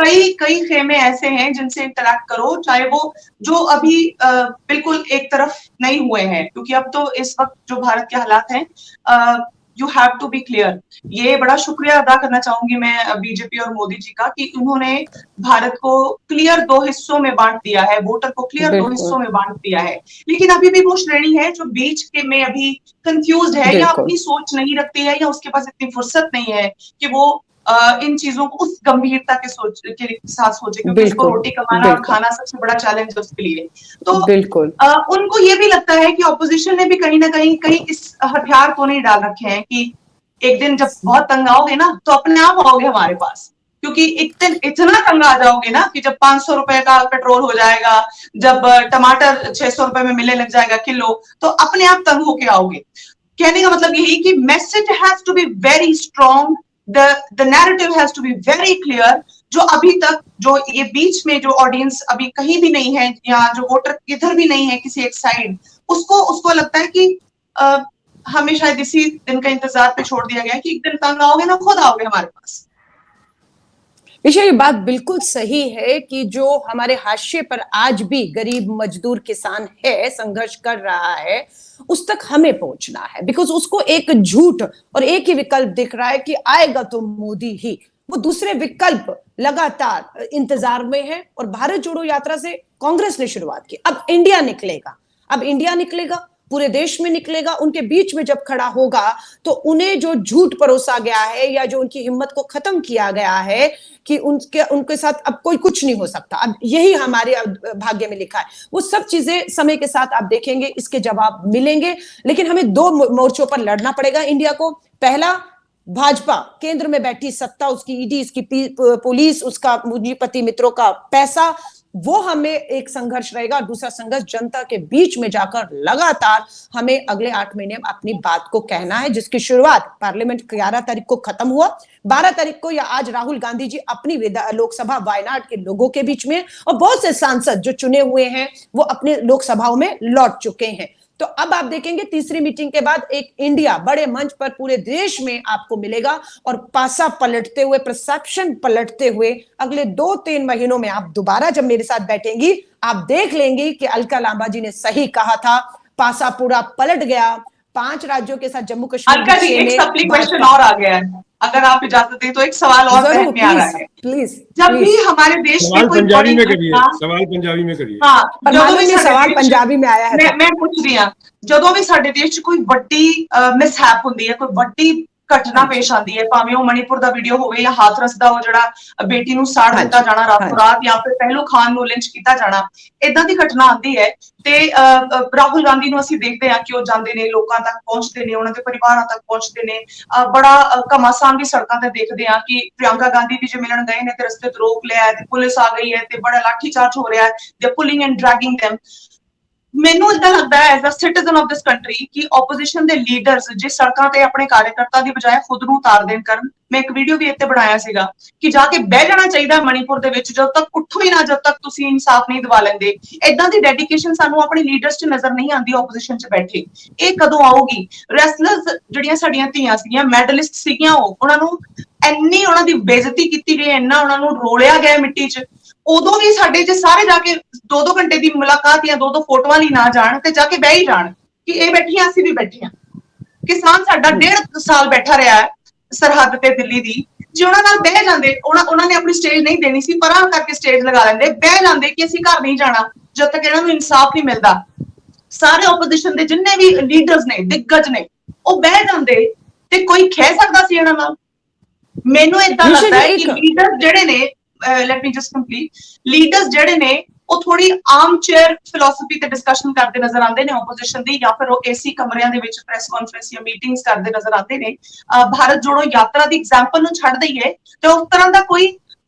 कई खेमे ऐसे हैं जिनसे इंटरैक्ट करो, चाहे वो जो अभी बिल्कुल एक तरफ नहीं हुए हैं, क्योंकि अब तो इस वक्त जो भारत के हालात हैं, you have to be clear. ये बड़ा शुक्रिया अदा करना चाहूंगी मैं बीजेपी और मोदी जी का कि उन्होंने भारत को क्लियर 2 हिस्सों में बांट दिया है, वोटर को क्लियर 2 हिस्सों में बांट दिया है। लेकिन अभी भी वो श्रेणी है जो बीच के में अभी कंफ्यूज्ड है, या अपनी सोच नहीं रखती है, या उसके पास इतनी फुर्सत नहीं है कि वो इन चीजों को उस गंभीरता के साथ सोचे, क्योंकि उसको रोटी कमाना और खाना सबसे बड़ा चैलेंज है उसके लिए। तो बिल्कुल उनको ये भी लगता है कि ऑपोजिशन ने भी कहीं ना कहीं इस हथियार को नहीं डाल रखे हैं कि एक दिन जब बहुत तंग आओगे ना तो अपने आप आओगे हमारे पास, क्योंकि इतना तंग आ जाओगे ना कि जब 500 रुपए का पेट्रोल हो जाएगा, जब टमाटर 600 रुपए में मिलने लग जाएगा किलो, तो अपने आप तंग होके आओगे। कहने का मतलब यही कि message has to be very strong, the narrative has to be very clear. जो अभी तक जो ये बीच में जो ऑडियंस अभी कहीं भी नहीं है, या जो वोटर इधर भी नहीं है किसी एक साइड, उसको लगता है कि हमें शायद इसी दिन का इंतजार पे छोड़ दिया गया कि एक दिन तंग आओगे ना खुद आओगे हमारे पास। मिशा, ये बात बिल्कुल सही है कि जो हमारे हाशिए पर आज भी गरीब मजदूर किसान है, संघर्ष कर रहा है, उस तक हमें पहुंचना है। बिकॉज उसको एक झूठ और एक ही विकल्प दिख रहा है कि आएगा तो मोदी ही। वो दूसरे विकल्प लगातार इंतजार में है। और भारत जोड़ो यात्रा से कांग्रेस ने शुरुआत की, अब इंडिया निकलेगा, अब इंडिया निकलेगा, पूरे देश में निकलेगा। उनके बीच में जब खड़ा होगा तो उन्हें जो झूठ परोसा गया है या जो उनकी हिम्मत को खत्म किया गया है कि उनके साथ अब कोई कुछ नहीं हो सकता, अब यही हमारे भाग्य में लिखा है, वो सब चीजें समय के साथ आप देखेंगे इसके जवाब मिलेंगे। लेकिन हमें दो मोर्चों पर लड़ना पड़ेगा इंडिया को। पहला, भाजपा केंद्र में बैठी सत्ता, उसकी ईडी, उसकी पुलिस, उसका पूंजीपति मित्रों का पैसा, वो हमें एक संघर्ष रहेगा। और दूसरा संघर्ष जनता के बीच में जाकर लगातार हमें अगले 8 महीने में अपनी बात को कहना है, जिसकी शुरुआत पार्लियामेंट 11 तारीख को खत्म हुआ, 12 तारीख को या आज राहुल गांधी जी अपनी लोकसभा वायनाड के लोगों के बीच में, और बहुत से सांसद जो चुने हुए हैं वो अपने लोकसभाओं में लौट चुके हैं। तो अब आप देखेंगे तीसरी मीटिंग के बाद एक इंडिया बड़े मंच पर पूरे देश में आपको मिलेगा, और पासा पलटते हुए, परसेप्शन पलटते हुए अगले 2-3 महीनों में आप दोबारा जब मेरे साथ बैठेंगी, आप देख लेंगी कि अलका लांबा जी ने सही कहा था, पासा पूरा पलट गया। 5 राज्यों के साथ जम्मू कश्मीर, अलका जी, एक सप्ली क्वेश्चन और आ गया है, अगर आप इजाजत दें तो एक सवाल और जहन में आ रहा है। प्लीज, जब भी हमारे देश में कोई पंजाबी में करिए, सवाल पंजाबी में करिए। हाँ, जो भी सवाल पंजाबी में आया है मैं पूछ रही हूँ, ਜਦੋਂ ਵੀ ਸਾਡੇ ਦੇਸ਼ 'ਚ ਕੋਈ ਵੱਡੀ ਮਿਸਹੈਪ ਹੁੰਦੀ ਹੈ, ਕੋਈ ਵੱਡੀ ਘਟਨਾ ਪੇਸ਼ ਆਉਂਦੀ ਹੈ, ਭਾਵੇਂ ਉਹ ਮਣੀਪੁਰ ਦਾ ਵੀਡੀਓ ਹੋਵੇ ਜਾਂ ਹਾਥਰਸ ਦਾ ਉਹ ਜਿਹੜਾ ਬੇਟੀ ਨੂੰ ਸਾੜ ਦਿੱਤਾ ਜਾਣਾ ਰਾਤੋਂ ਰਾਤ, ਜਾਂ ਫਿਰ ਪਹਿਲੂ ਖਾਨ ਨੂੰ ਲਿੰਚ ਕੀਤਾ ਜਾਣਾ, ਇਦਾਂ ਦੀ ਘਟਨਾ ਆਉਂਦੀ ਹੈ ਤੇ ਰਾਹੁਲ ਗਾਂਧੀ ਨੂੰ ਅਸੀਂ ਦੇਖਦੇ ਹਾਂ ਕਿ ਉਹ ਜਾਂਦੇ ਨੇ, ਲੋਕਾਂ ਤੱਕ ਪਹੁੰਚਦੇ ਨੇ, ਉਹਨਾਂ ਦੇ ਪਰਿਵਾਰਾਂ ਤੱਕ ਪਹੁੰਚਦੇ ਨੇ, ਬੜਾ ਘਮਾਸਾਨ ਵੀ ਸੜਕਾਂ ਤੇ ਦੇਖਦੇ ਹਾਂ ਕਿ ਪ੍ਰਿਯੰਕਾ ਗਾਂਧੀ ਵੀ ਜੇ ਮਿਲਣ ਗਏ ਨੇ ਤੇ ਰਸਤੇ ਤੇ ਰੋਕ ਲਿਆ ਤੇ ਪੁਲਿਸ ਆ ਗਈ ਹੈ ਤੇ ਬੜਾ ਲਾਠੀ ਚਾਰਜ ਹੋ ਰਿਹਾ ਹੈ, ਦੇ ਪੁਲਿੰਗ ਐਂਡ ਡਰੈਗਿੰਗ them। ਮੈਨੂੰ ਇਦਾਂ ਲੱਗਦਾ ਹੈ as a citizen of this country ਕਿ ਆਪੋਜੀਸ਼ਨ ਦੇ ਲੀਡਰਸ ਜੇ ਸੜਕਾਂ ਤੇ ਆਪਣੇ ਕਾਰਜਕਰਤਾ ਦੀ ਬਜਾਏ ਖੁਦ ਨੂੰ ਉਤਾਰ ਦੇਣ ਕਰਨ। ਮੈਂ ਇੱਕ ਵੀਡੀਓ ਵੀ ਇੱਥੇ ਬਣਾਇਆ ਸੀਗਾ ਕਿ ਜਾ ਕੇ ਬਹਿ ਜਾਣਾ ਚਾਹੀਦਾ ਮਣੀਪੁਰ ਦੇ ਵਿੱਚ, ਜਦੋਂ ਤੱਕ ਉੱਠੋ ਹੀ ਨਾ, ਜਦ ਤੱਕ ਤੁਸੀਂ ਇਨਸਾਫ ਨਹੀਂ ਦਿਵਾ ਲੈਂਦੇ। ਇਦਾਂ ਦੀ ਡੈਡੀਕੇਸ਼ਨ ਸਾਨੂੰ ਆਪਣੇ ਲੀਡਰਸ 'ਚ ਨਜ਼ਰ ਨਹੀਂ ਆਉਂਦੀ ਆਪੋਜੀਸ਼ਨ 'ਚ ਬੈਠੇ। ਇਹ ਕਦੋਂ ਆਊਗੀ? ਰੈਸਲਰਸ ਜਿਹੜੀਆਂ ਸਾਡੀਆਂ ਧੀਆਂ ਸੀਗੀਆਂ, ਮੈਡਲਿਸਟ ਸੀਗੀਆਂ, ਉਹਨਾਂ ਨੂੰ ਇੰਨੀ ਉਹਨਾਂ ਦੀ ਬੇਇੱਜ਼ਤੀ ਕੀਤੀ ਗਈ, ਇੰਨਾ ਉਹਨਾਂ ਨੂੰ ਰੋਲਿਆ ਗਿਆ ਮਿੱਟੀ 'ਚ। ਉਦੋਂ ਵੀ ਸਾਡੇ ਜੇ ਸਾਰੇ ਜਾ ਕੇ 2-2 ਘੰਟੇ ਦੀ ਮੁਲਾਕਾਤ ਜਾਂ 2-2 ਫੋਟੋਆਂ ਲਈ ਨਾ ਜਾਣ ਤੇ ਜਾ ਕੇ ਬਹਿ ਹੀ ਜਾਣ ਕਿ ਇਹ ਬੈਠੀਆਂ, ਅਸੀਂ ਵੀ ਬੈਠੀਆਂ। ਕਿਸਾਨ ਸਾਡਾ 1.5 ਸਾਲ ਬੈਠਾ ਰਿਹਾ ਹੈ ਸਰਹੱਦ ਤੇ ਦਿੱਲੀ ਦੀ, ਜੇ ਉਹਨਾਂ ਨਾਲ ਬਹਿ ਜਾਂਦੇ, ਉਹਨਾਂ ਨੇ ਆਪਣੀ ਸਟੇਜ ਨਹੀਂ ਦੇਣੀ ਸੀ, ਪਰਾਂ ਕਰਕੇ ਸਟੇਜ ਲਗਾ ਲੈਂਦੇ, ਬਹਿ ਜਾਂਦੇ ਕਿ ਅਸੀਂ ਘਰ ਨਹੀਂ ਜਾਣਾ ਜਦ ਤੱਕ ਇਹਨਾਂ ਨੂੰ ਇਨਸਾਫ ਨਹੀਂ ਮਿਲਦਾ। ਸਾਰੇ ਆਪੋਜੀਸ਼ਨ ਦੇ ਜਿੰਨੇ ਵੀ ਲੀਡਰਸ ਨੇ, ਦਿੱਗਜ ਨੇ, ਉਹ ਬਹਿ ਜਾਂਦੇ ਤੇ ਕੋਈ ਖਹਿ ਸਕਦਾ ਸੀ ਇਹਨਾਂ ਨਾਲ? ਮੈਨੂੰ ਏਦਾਂ ਲੱਗਦਾ ਹੈ ਕਿ ਲੀਡਰ ਜਿਹੜੇ ਨੇ, let me just complete, leaders ਜਿਹੜੇ ਨੇ ਉਹ ਥੋੜੀ ਆਰਮ ਚੇਅਰ ਫਿਲਾਸਫੀ ਤੇ ਡਿਸਕਸ਼ਨ ਕਰਦੇ ਨਜ਼ਰ ਆਉਂਦੇ ਨੇ ਆਪੋਜੀਸ਼ਨ ਦੀ, ਜਾਂ ਫਿਰ ਉਹ ਏਸੀ ਕਮਰਿਆਂ ਦੇ ਵਿੱਚ ਪ੍ਰੈਸ ਕਾਨਫਰੰਸ ਜਾਂ ਮੀਟਿੰਗਸ ਕਰਦੇ ਨਜ਼ਰ ਆਉਂਦੇ ਨੇ। ਭਾਰਤ ਜੋੜੋ ਯਾਤਰਾ ਦੀ ਐਗਜ਼ਾਮਪਲ ਨੂੰ ਛੱਡ ਦਈਏ ਤੇ ਉਸ ਤਰ੍ਹਾਂ ਦਾ ਕੋਈ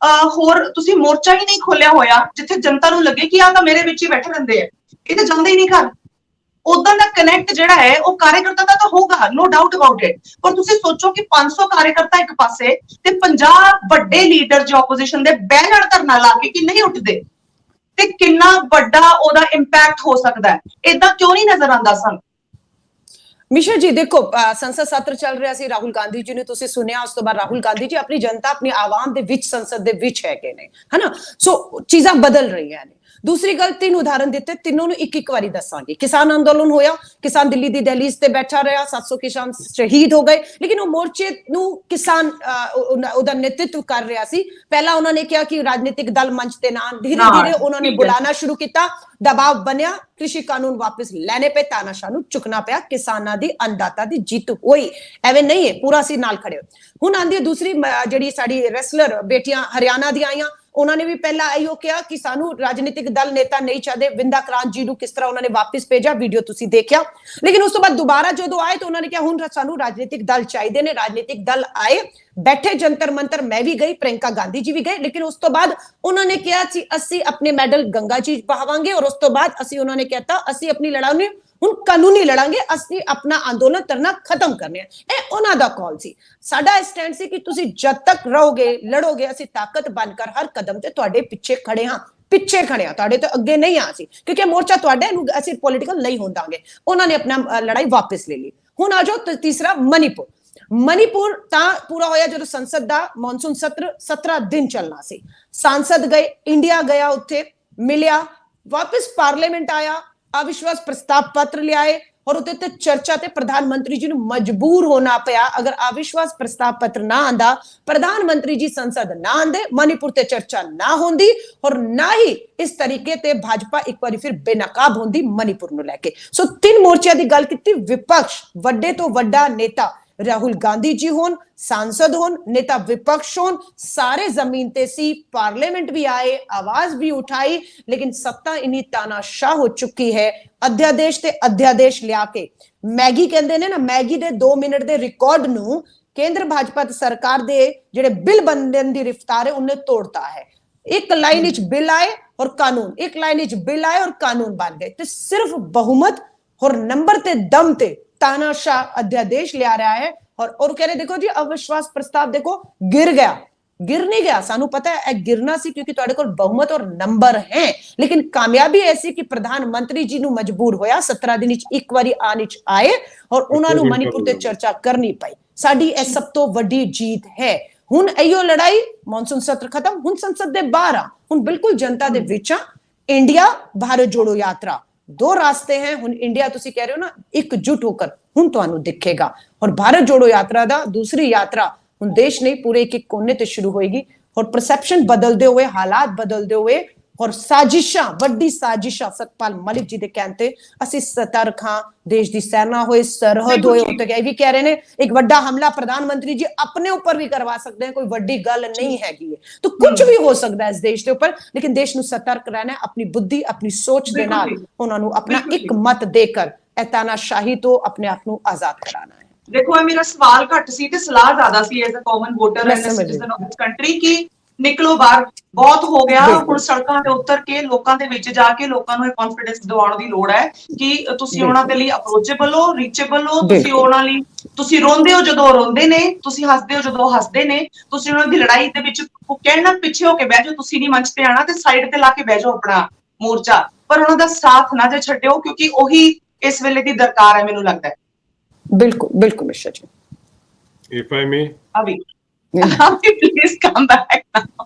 ਹੋਰ ਤੁਸੀਂ ਮੋਰਚਾ ਹੀ ਨਹੀਂ ਖੋਲਿਆ ਹੋਇਆ ਜਿੱਥੇ ਜਨਤਾ ਨੂੰ ਲੱਗੇ ਕਿ ਆਹ ਤਾਂ ਮੇਰੇ ਵਿੱਚ ਹੀ ਬੈਠੇ ਰਹਿੰਦੇ ਆ, ਇਹ ਤਾਂ ਜਾਂਦੇ ਹੀ ਨਹੀਂ ਘਰ। ਉਦਾਂ ਦਾ ਕਨੈਕਟ ਜਿਹੜਾ ਹੈ ਉਹ ਕਾਰਜਕਰਤਾ ਦਾ ਤਾਂ ਹੋਗਾ, ਨੋ ਡਾਊਟ ਅਬਾਊਟ ਇਟ, ਪਰ ਤੁਸੀਂ ਸੋਚੋ ਕਿ 500 ਕਾਰਜਕਰਤਾ ਇੱਕ ਪਾਸੇ ਤੇ 50 ਵੱਡੇ ਲੀਡਰ ਜੋ ਆਪੋਜੀਸ਼ਨ ਦੇ ਬਹਿ ਜਾਣ ਧਰਨਾ ਲਾ ਕੇ ਕਿ ਨਹੀਂ ਉੱਠਦੇ, ਤੇ ਕਿੰਨਾ ਵੱਡਾ ਉਹਦਾ ਇੰਪੈਕਟ ਹੋ ਸਕਦਾ ਹੈ। ਏਦਾਂ ਕਿਉਂ ਨਹੀਂ ਨਜ਼ਰ ਆਉਂਦਾ ਸਾਨੂੰ? मिश्रा जी देखो, संसद सत्र चल रहा सी, राहुल गांधी जी ने तुसी सुनिया, उस तो बाद राहुल गांधी जी अपनी जनता, अपनी आवाम दे विच संसद दे विच है कि नहीं, है ना? सो चीज़ां बदल रही हैं। दूसरी गल, 3 उदाहरण दिते, तीनों ਨੂੰ ਇੱਕ ਵਾਰੀ ਦੱਸਾਂਗੇ। ਕਿਸਾਨ ਅੰਦੋਲਨ ਹੋਇਆ, ਕਿਸਾਨ ਦਿੱਲੀ ਦੀ ਦਹਲੀਜ਼ ਤੇ ਬੈਠਾ ਰਿਹਾ, 700 ਕਿਸਾਨ ਸ਼ਹੀਦ ਹੋ ਗਏ, ਲੇਕਿਨ ਉਹ ਮੋਰਚੇ ਨੂੰ ਕਿਸਾਨ ਉਹਦਾ ਨੇਤृत्व ਕਰ ਰਿਹਾ ਸੀ। ਪਹਿਲਾਂ ਉਹਨਾਂ ਨੇ ਕਿਹਾ ਕਿ ਰਾਜਨੀਤਿਕ ਦਲ ਮੰਚ ਤੇ ਨਾ, ਧੀਰੇ ਧੀਰੇ ਉਹਨਾਂ ਨੇ ਬੁਲਾਣਾ ਸ਼ੁਰੂ ਕੀਤਾ, ਦਬਾਅ ਬਣਿਆ, कृषि कानून वापस लेने पे तानाशाह ਨੂੰ ਚੁੱਕਣਾ ਪਿਆ, ਕਿਸਾਨਾਂ ਦੀ, ਅੰਨਦਾਤਾ ਦੀ ਜਿੱਤ ਹੋਈ। ਐਵੇਂ ਨਹੀਂ ਹੈ, ਪੂਰਾ ਸੀ ਨਾਲ ਖੜੇ। ਹੁਣ ਆਂਦੀ ਦੂਸਰੀ ਜਿਹੜੀ ਸਾਡੀ ਰੈਸਲਰ ਬੇਟੀਆਂ ਹਰਿਆਣਾ ਦੀ ਆਈਆਂ, ਉਹਨਾਂ ਨੇ ਵੀ ਪਹਿਲਾਂ ਇਹੋ ਕਿਹਾ ਕਿ ਸਾਨੂੰ ਰਾਜਨੀਤਿਕ ਦਲ ਨੇਤਾ ਨਹੀਂ ਚਾਹਦੇ, ਵਿੰਦਾ ਕ੍ਰਾਂਤ ਜੀ ਨੂੰ ਕਿਸ ਤਰ੍ਹਾਂ ਉਹਨਾਂ ਨੇ ਵਾਪਸ ਭੇਜਿਆ, ਵੀਡੀਓ ਤੁਸੀਂ ਦੇਖਿਆ। ਲੇਕਿਨ ਉਸ ਤੋਂ ਬਾਅਦ ਦੁਬਾਰਾ ਜਦੋਂ ਆਏ ਤਾਂ ਉਹਨਾਂ ਨੇ ਕਿਹਾ ਹੁਣ ਸਾਨੂੰ ਰਾਜਨੀਤਿਕ ਦਲ ਚਾਹੀਦੇ ਨੇ। ਰਾਜਨੀਤਿਕ ਦਲ ਆਏ, बैठे जंतर मंतर, मैं भी गई, प्रियंका गांधी जी भी गए, लेकिन उस तो बाद उन्होंने कहा कि ਅਸੀਂ अपने मैडल गंगा जी बहावांगे और उस तो बाद ਅਸੀਂ ਉਹਨਾਂ ਨੇ कहता ਅਸੀਂ अपनी लड़ाई ਹੁਣ ਕਾਨੂੰਨੀ ਲੜਾਂਗੇ, ਅਸੀਂ ਆਪਣਾ ਅੰਦੋਲਨ ਕਰਨਾ ਖਤਮ ਕਰਨੇ ਆ। ਇਹ ਉਹਨਾਂ ਦਾ ਕਾਲ ਸੀ। ਸਾਡਾ ਸਟੈਂਡ ਸੀ ਕਿ ਤੁਸੀਂ ਜਦ ਤੱਕ ਰਹੋਗੇ, ਲੜੋਗੇ, ਅਸੀਂ ਤਾਕਤ ਬਣਕਰ ਹਰ ਕਦਮ ਤੇ ਤੁਹਾਡੇ ਪਿੱਛੇ ਖੜੇ ਹਾਂ, ਪਿੱਛੇ ਖੜੇ ਆ, ਤੁਹਾਡੇ ਤੋਂ ਅੱਗੇ ਨਹੀਂ ਆ ਸੀ, ਕਿਉਂਕਿ ਮੋਰਚਾ ਤੁਹਾਡੇ ਨੂੰ ਅਸੀਂ ਪੋਲੀਟੀਕਲ ਨਹੀਂ ਹੋਣ ਦਾਂਗੇ। ਉਹਨਾਂ ਨੇ ਆਪਣਾ ਲੜਾਈ ਵਾਪਸ ਲੈ ਲਈ। ਹੁਣ ਆ ਜਾਓ ਤੀਸਰਾ ਮਨੀਪੁਰ। ਮਨੀਪੁਰ ਤਾਂ ਪੂਰਾ ਹੋਇਆ ਜਦੋਂ ਸੰਸਦ ਦਾ ਮੌਨਸੂਨ ਸत्र 17 ਦਿਨ ਚੱਲਣਾ ਸੀ। सांसद गए, इंडिया गया, उत्थे मिलिया, वापस पार्लियामेंट आया, अविश्वास प्रस्ताव पत्र ले आए और उत्ते ते चर्चा ते प्रधानमंत्री जी ਨੂੰ ਮਜਬੂਰ ਹੋਣਾ ਪਿਆ। ਅਗਰ ਅਵਿਸ਼ਵਾਸ ਪ੍ਰਸਤਾਵ ਪੱਤਰ ਨਾ ਆਂਦਾ, ਪ੍ਰਧਾਨਮੰਤਰੀ ਜੀ ਸੰਸਦ ਨਾ ਆਂਦੇ, ਮਨੀਪੁਰ ਤੇ ਚਰਚਾ ਨਾ ਹੁੰਦੀ और ना ही इस तरीके ते भाजपा एक बार फिर बेनकाब होंदी मणिपुर ਨੂੰ ਲੈ ਕੇ। सो तीन मोर्चों की गल की। विपक्ष ਵੱਡੇ ਤੋਂ ਵੱਡਾ नेता राहुल गांधी जी होन, सांसद होन, नेता विपक्ष होन, सारे जमीन ते सी, पार्लियामेंट भी आए, आवाज भी उठाई, लेकिन सत्ता इन्नी तानाशाह हो चुकी है। अध्यादेश ते अध्यादेश लिया के मैगी कहंदे ने ना, मैगी दे 2 मिनट दे रिकॉर्ड नू केंद्र भाजपा सरकार दे जेड़े बिल बनने दी रफ्तार है उन्हें तोड़ता है। एक लाइन विच बिल आए और कानून, एक लाइन विच बिल आए और कानून बन गए। तो सिर्फ बहुमत और नंबर ते दम ते तानाशाह अध्यादेश ले आ रहा है और कह रहे देखो जी अविश्वास प्रस्ताव देखो गिर गया। गिर नहीं गया, सानू पता है गिरना सी क्योंकि तुहाडे कोल बहुमत और नंबर है, लेकिन कामयाबी ऐसी कि प्रधानमंत्री जी नु मजबूर होया 17 दिन विच एक बारी आने च आए और उन्हां नु मणिपुर ते चर्चा करनी पई। साडी ए सब तो वड्डी जीत है। हुण इहो लड़ाई मॉनसून सत्र खत्म, हुण संसद दे बाहर आ, हुण बिल्कुल जनता दे विच आ। इंडिया भारत जोड़ो यात्रा, दो रास्ते हैं। हुण इंडिया तुसी कह रहे हो ना एकजुट होकर, हुण तुहानू दिखेगा। और भारत जोड़ो यात्रा दा दूसरी यात्रा हुण देश नहीं पूरे एक कोने ते शुरू होएगी और परसेप्शन बदलते हुए, हालात बदलते हुए और साजिशां, वड्डी साजिशां सतपाल मलिक जी दे कहते ਅਸੀਂ सतर्क हां, देश दी सेना होए, सरहद होए, उत्ते कह भी कह रहे ने एक वड्डा हमला प्रधानमंत्री जी अपने ऊपर भी करवा सकते हैं, कोई वड्डी गल नहीं हैगी है। तो कुछ भी हो सकता है इस देश के ऊपर, लेकिन देश ਨੂੰ सतर्क रहना है, अपनी बुद्धि, अपनी सोच ਦੇ ਨਾਲ ਉਹਨਾਂ ਨੂੰ ਆਪਣਾ ਇੱਕ ਮਤ ਦੇकर ਤਾਨਾਸ਼ਾਹੀ ਤੋਂ ਆਪਣੇ ਆਪ ਨੂੰ ਆਜ਼ਾਦ ਕਰਾਣਾ ਹੈ। देखो मेरा सवाल घट सी ते सलाह ज्यादा सी as a common voter and citizen of this country कि ਨਿਕਲੋ ਬਾਹਰ, ਬਹੁਤ ਹੋ ਗਿਆ। ਹੁਣ ਸੜਕਾਂ ਤੇ ਉਤਰ ਕੇ ਲੋਕਾਂ ਦੇ ਵਿੱਚ ਜਾ ਕੇ ਲੋਕਾਂ ਨੂੰ ਇਹ ਕੌਨਫੀਡੈਂਸ ਦਿਵਾਉਣ ਦੀ ਲੋੜ ਹੈ ਕਿ ਤੁਸੀਂ ਉਹਨਾਂ ਦੇ ਲਈ ਅਪਰੋਚੇਬਲ ਹੋ, ਰੀਚੇਬਲ ਹੋ। ਤੁਸੀਂ ਉਹਨਾਂ ਲਈ, ਤੁਸੀਂ ਰੋਂਦੇ ਹੋ ਜਦੋਂ ਰੋਂਦੇ ਨੇ, ਤੁਸੀਂ ਹੱਸਦੇ ਹੋ ਜਦੋਂ ਹੱਸਦੇ ਨੇ, ਤੁਸੀਂ ਉਹਨਾਂ ਦੀ ਲੜਾਈ ਦੇ ਵਿੱਚ ਕਹਿਣਾ ਪਿੱਛੇ ਹੋ ਕੇ ਬਹਿ ਜਾਓ, ਤੁਸੀਂ ਨਹੀਂ ਮੰਚ ਤੇ ਆਣਾ ਤੇ ਸਾਈਡ ਤੇ ਲਾ ਕੇ ਬਹਿ ਜਾਓ ਆਪਣਾ ਮੋਰਚਾ, ਪਰ ਉਹਨਾਂ ਦਾ ਸਾਥ ਨਾ ਜੇ ਛੱਡਿਓ ਕਿਉਂਕਿ ਉਹੀ ਇਸ ਵੇਲੇ ਦੀ ਦਰਕਾਰ ਹੈ ਮੈਨੂੰ ਲੱਗਦਾ ਹੈ। बिल्कुल बिल्कुल Mishra ji. If I may, अभी प्लीज कम बैक नाउ।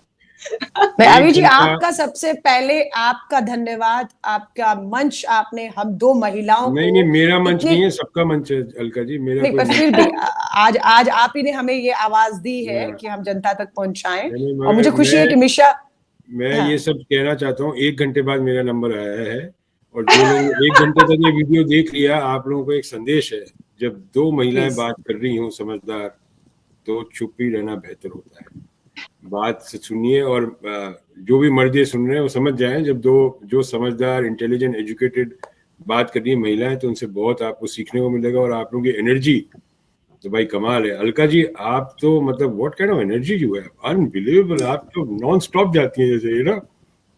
मैं अभी जी आपका सबसे पहले आपका धन्यवाद, आपका मंच, आपने हम दो महिलाओं नहीं मेरा मंच नहीं है, सबका मंच है अलका जी, मेरा नहीं, पर फिर भी आज आप ही ने हमें ये आवाज दी है कि हम जनता तक पहुंचाएं और मुझे खुशी है कि मिश्रा, मैं ये सब कहना चाहता हूँ। 1 घंटे बाद मेरा नंबर आया है और जो लोग 1 घंटे तक ये वीडियो देख लिया, आप लोगों को एक संदेश है, जब 2 महिलाएं बात कर रही हों समझदार, तो चुप ही रहना बेहतर होता है। बात से सुनिए और जो भी मर्जी सुन रहे हैं वो समझ जाएं। जब जो समझदार, इंटेलिजेंट, एजुकेटेड बात कर रही है महिलाएं, तो उनसे बहुत आपको सीखने को मिलेगा और आप लोगों की एनर्जी तो भाई कमाल है। अलका जी आप तो मतलब what kind of energy you have, unbelievable. आप तो नॉन स्टॉप जाती हैं जैसे ना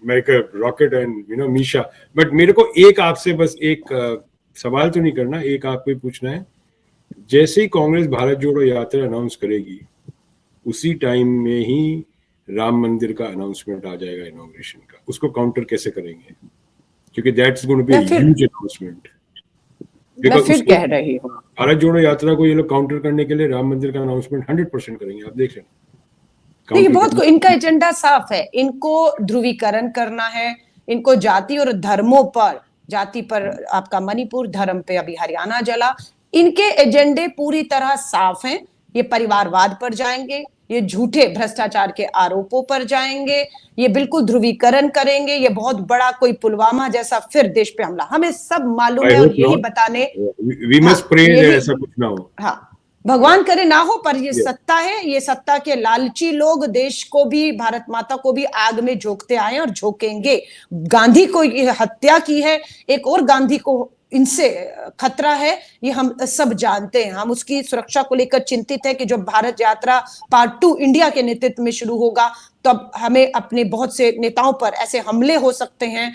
like a rocket and Misha. But मेरे को एक आपसे बस एक सवाल तो नहीं करना, एक आपको पूछना है। जैसे ही कांग्रेस भारत जोड़ो यात्रा अनाउंस करेगी, उसी टाइम में ही राम मंदिर का अनाउंसमेंट आ जाएगा, इनॉग्रेशन का। उसको काउंटर कैसे करेंगे? क्योंकि that's going to be a huge announcement. मैं फिर कह रही हूँ, भारत जोड़ो यात्रा को ये लोग काउंटर करने के लिए राम मंदिर का अनाउंसमेंट 100% करेंगे, आप देख लेना। देखिए बहुत को इनका एजेंडा साफ है, इनको ध्रुवीकरण करना है, इनको जाति और धर्मों पर, जाति पर आपका मणिपुर, धर्म पे अभी हरियाणा जला। इनके एजेंडे पूरी तरह साफ हैं। ये परिवारवाद पर जाएंगे, ये झूठे भ्रष्टाचार के आरोपों पर जाएंगे, ये बिल्कुल ध्रुवीकरण करेंगे। ये बहुत बड़ा कोई पुलवामा जैसा फिर देश पे हमला, हमें सब मालूम है और यही बताने ऐसा कुछ ना हो। हाँ भगवान करे ना हो, पर ये Yeah. सत्ता है, ये सत्ता के लालची लोग देश को भी, भारत माता को भी आग में झोंकते आए और झोंकेंगे। गांधी को ये हत्या की है, एक और गांधी को इनसे खतरा है, ये हम सब जानते हैं। हम उसकी सुरक्षा को लेकर चिंतित है कि जो भारत यात्रा पार्ट 2 इंडिया के नेतृत्व में शुरू होगा, तब हमें अपने बहुत से नेताओं पर ऐसे हमले हो सकते हैं,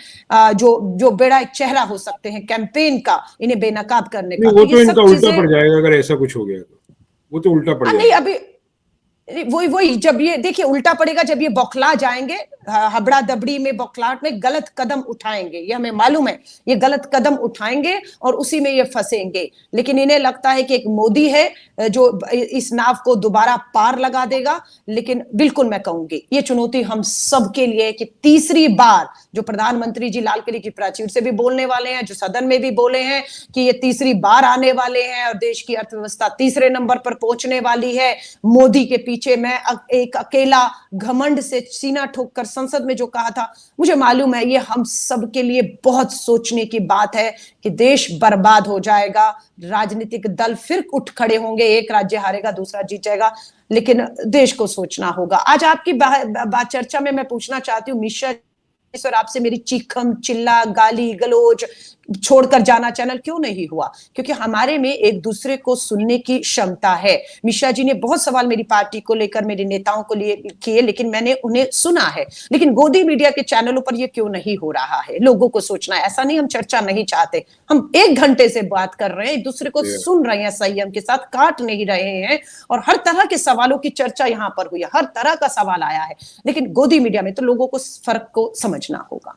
जो बेड़ा एक चेहरा हो सकते हैं कैंपेन का, इन्हें बेनकाब करने का। वो तो ये इनका सब उल्टा चीजें पड़ जाएगा अगर ऐसा कुछ हो गया तो, वो तो उल्टा पड़ नहीं, जाएगा। अभी वही जब ये देखिए उल्टा पड़ेगा, जब ये बौखला जाएंगे, हबड़ा दबड़ी में, बौखलाहट में गलत कदम उठाएंगे, ये हमें मालूम है, ये गलत कदम उठाएंगे और उसी में ये फंसेंगे। लेकिन इन्हें लगता है कि एक मोदी है जो इस नाव को दोबारा पार लगा देगा। लेकिन बिल्कुल मैं कहूंगी ये चुनौती हम सब के लिए है कि तीसरी बार, जो प्रधानमंत्री जी लाल किले की प्राचीर से भी बोलने वाले हैं, जो सदन में भी बोले हैं कि ये तीसरी बार आने वाले हैं और देश की अर्थव्यवस्था तीसरे नंबर पर पहुंचने वाली है। मोदी के पीछे मैं एक अकेला घमंड से सीना ठोककर संसद में जो कहा था, मुझे मालूम है ये हम सब के लिए बहुत सोचने की बात है कि देश बर्बाद हो जाएगा, राजनीतिक दल फिर उठ खड़े होंगे, एक राज्य हारेगा दूसरा जीत जाएगा, लेकिन देश को सोचना होगा। आज आपकी बात चर्चा में मैं पूछना चाहती हूँ मिश्रा और आपसे, मेरी चीखम चिल्ला गाली गलोच छोड़कर जाना चैनल क्यों नहीं हुआ? क्योंकि हमारे में एक दूसरे को सुनने की क्षमता है। मिश्रा जी ने बहुत सवाल मेरी पार्टी को लेकर, मेरे नेताओं को लिए किए, लेकिन मैंने उन्हें सुना है। लेकिन गोदी मीडिया के चैनलों पर यह क्यों नहीं हो रहा है? लोगों को सोचना है, ऐसा नहीं हम चर्चा नहीं चाहते, हम 1 घंटे से बात कर रहे हैं, एक दूसरे को सुन रहे हैं, संयम के साथ काट नहीं रहे हैं, और हर तरह के सवालों की चर्चा यहां पर हुई है, हर तरह का सवाल आया है। लेकिन गोदी मीडिया में तो लोगों को फर्क को समझना होगा।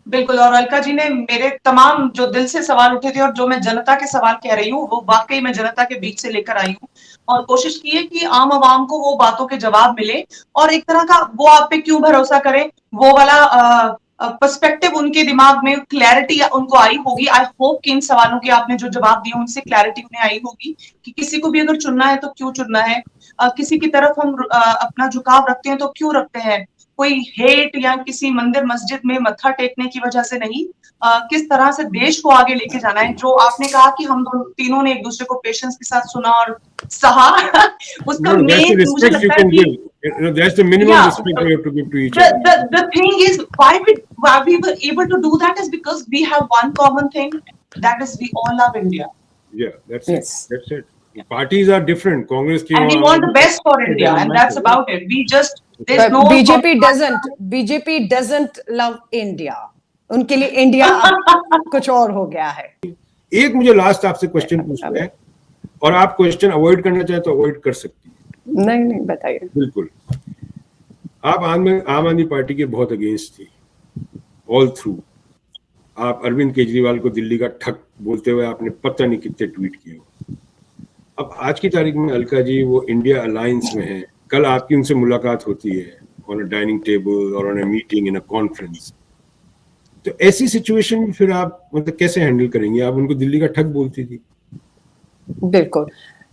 बिल्कुल, और अलका जी ने मेरे तमाम जो दिल से सवाल उठे थे और जो मैं जनता के सवाल कह रही हूँ, वो वाकई मैं जनता के बीच से लेकर आई हूँ और कोशिश की है कि आम आवाम को वो बातों के जवाब मिले और एक तरह का वो आप पे क्यों भरोसा करें, वो वाला पर्सपेक्टिव उनके दिमाग में, क्लैरिटी उनको आई होगी। आई होप कि इन सवालों के आपने जो जवाब दिए उनसे क्लैरिटी उन्हें आई होगी कि किसी को भी अगर चुनना है तो क्यों चुनना है, किसी की तरफ हम अपना झुकाव रखते हैं तो क्यों रखते हैं, कोई हेट या किसी मंदिर मस्जिद में मत्था टेकने की वजह से नहीं, किस तरह से देश को आगे लेके जाना है। जो आपने कहा कि हम तीनों ने एक दूसरे को पेशेंस के साथ सुना और सहा उसका मेन मुझे लगता है कि that's the minimum respect we have to give to each other. The thing is why we were able to do that is because we have one common thing, that is we all love India. Yeah, that's it. That's it. Parties are different. Congress and we want the best for India, and that's about it. We just there's no BJP doesn't love India. उनके लिए इंडिया कुछ और हो गया है। एक मुझे लास्ट आपसे क्वेश्चन पूछना है और आप क्वेश्चन अवॉइड करना चाहे तो अवॉइड कर सकती हैं। नहीं बताइए। बिल्कुल, आप आम आदमी पार्टी के बहुत अगेंस्ट थी ऑल थ्रू। आप अरविंद केजरीवाल को दिल्ली का ठग बोलते हुए आपने पता नहीं कितने ट्वीट किए। अब आज की तारीख में अलका जी वो इंडिया अलायंस में है, कल आपकी उनसे मुलाकात होती है ऑन अ डाइनिंग टेबल और on a meeting in a conference, तो ऐसी सिचुएशन में फिर आप मतलब कैसे हैंडल करेंगे? आप उनको दिल्ली का ठग बोलती थी। बिल्कुल,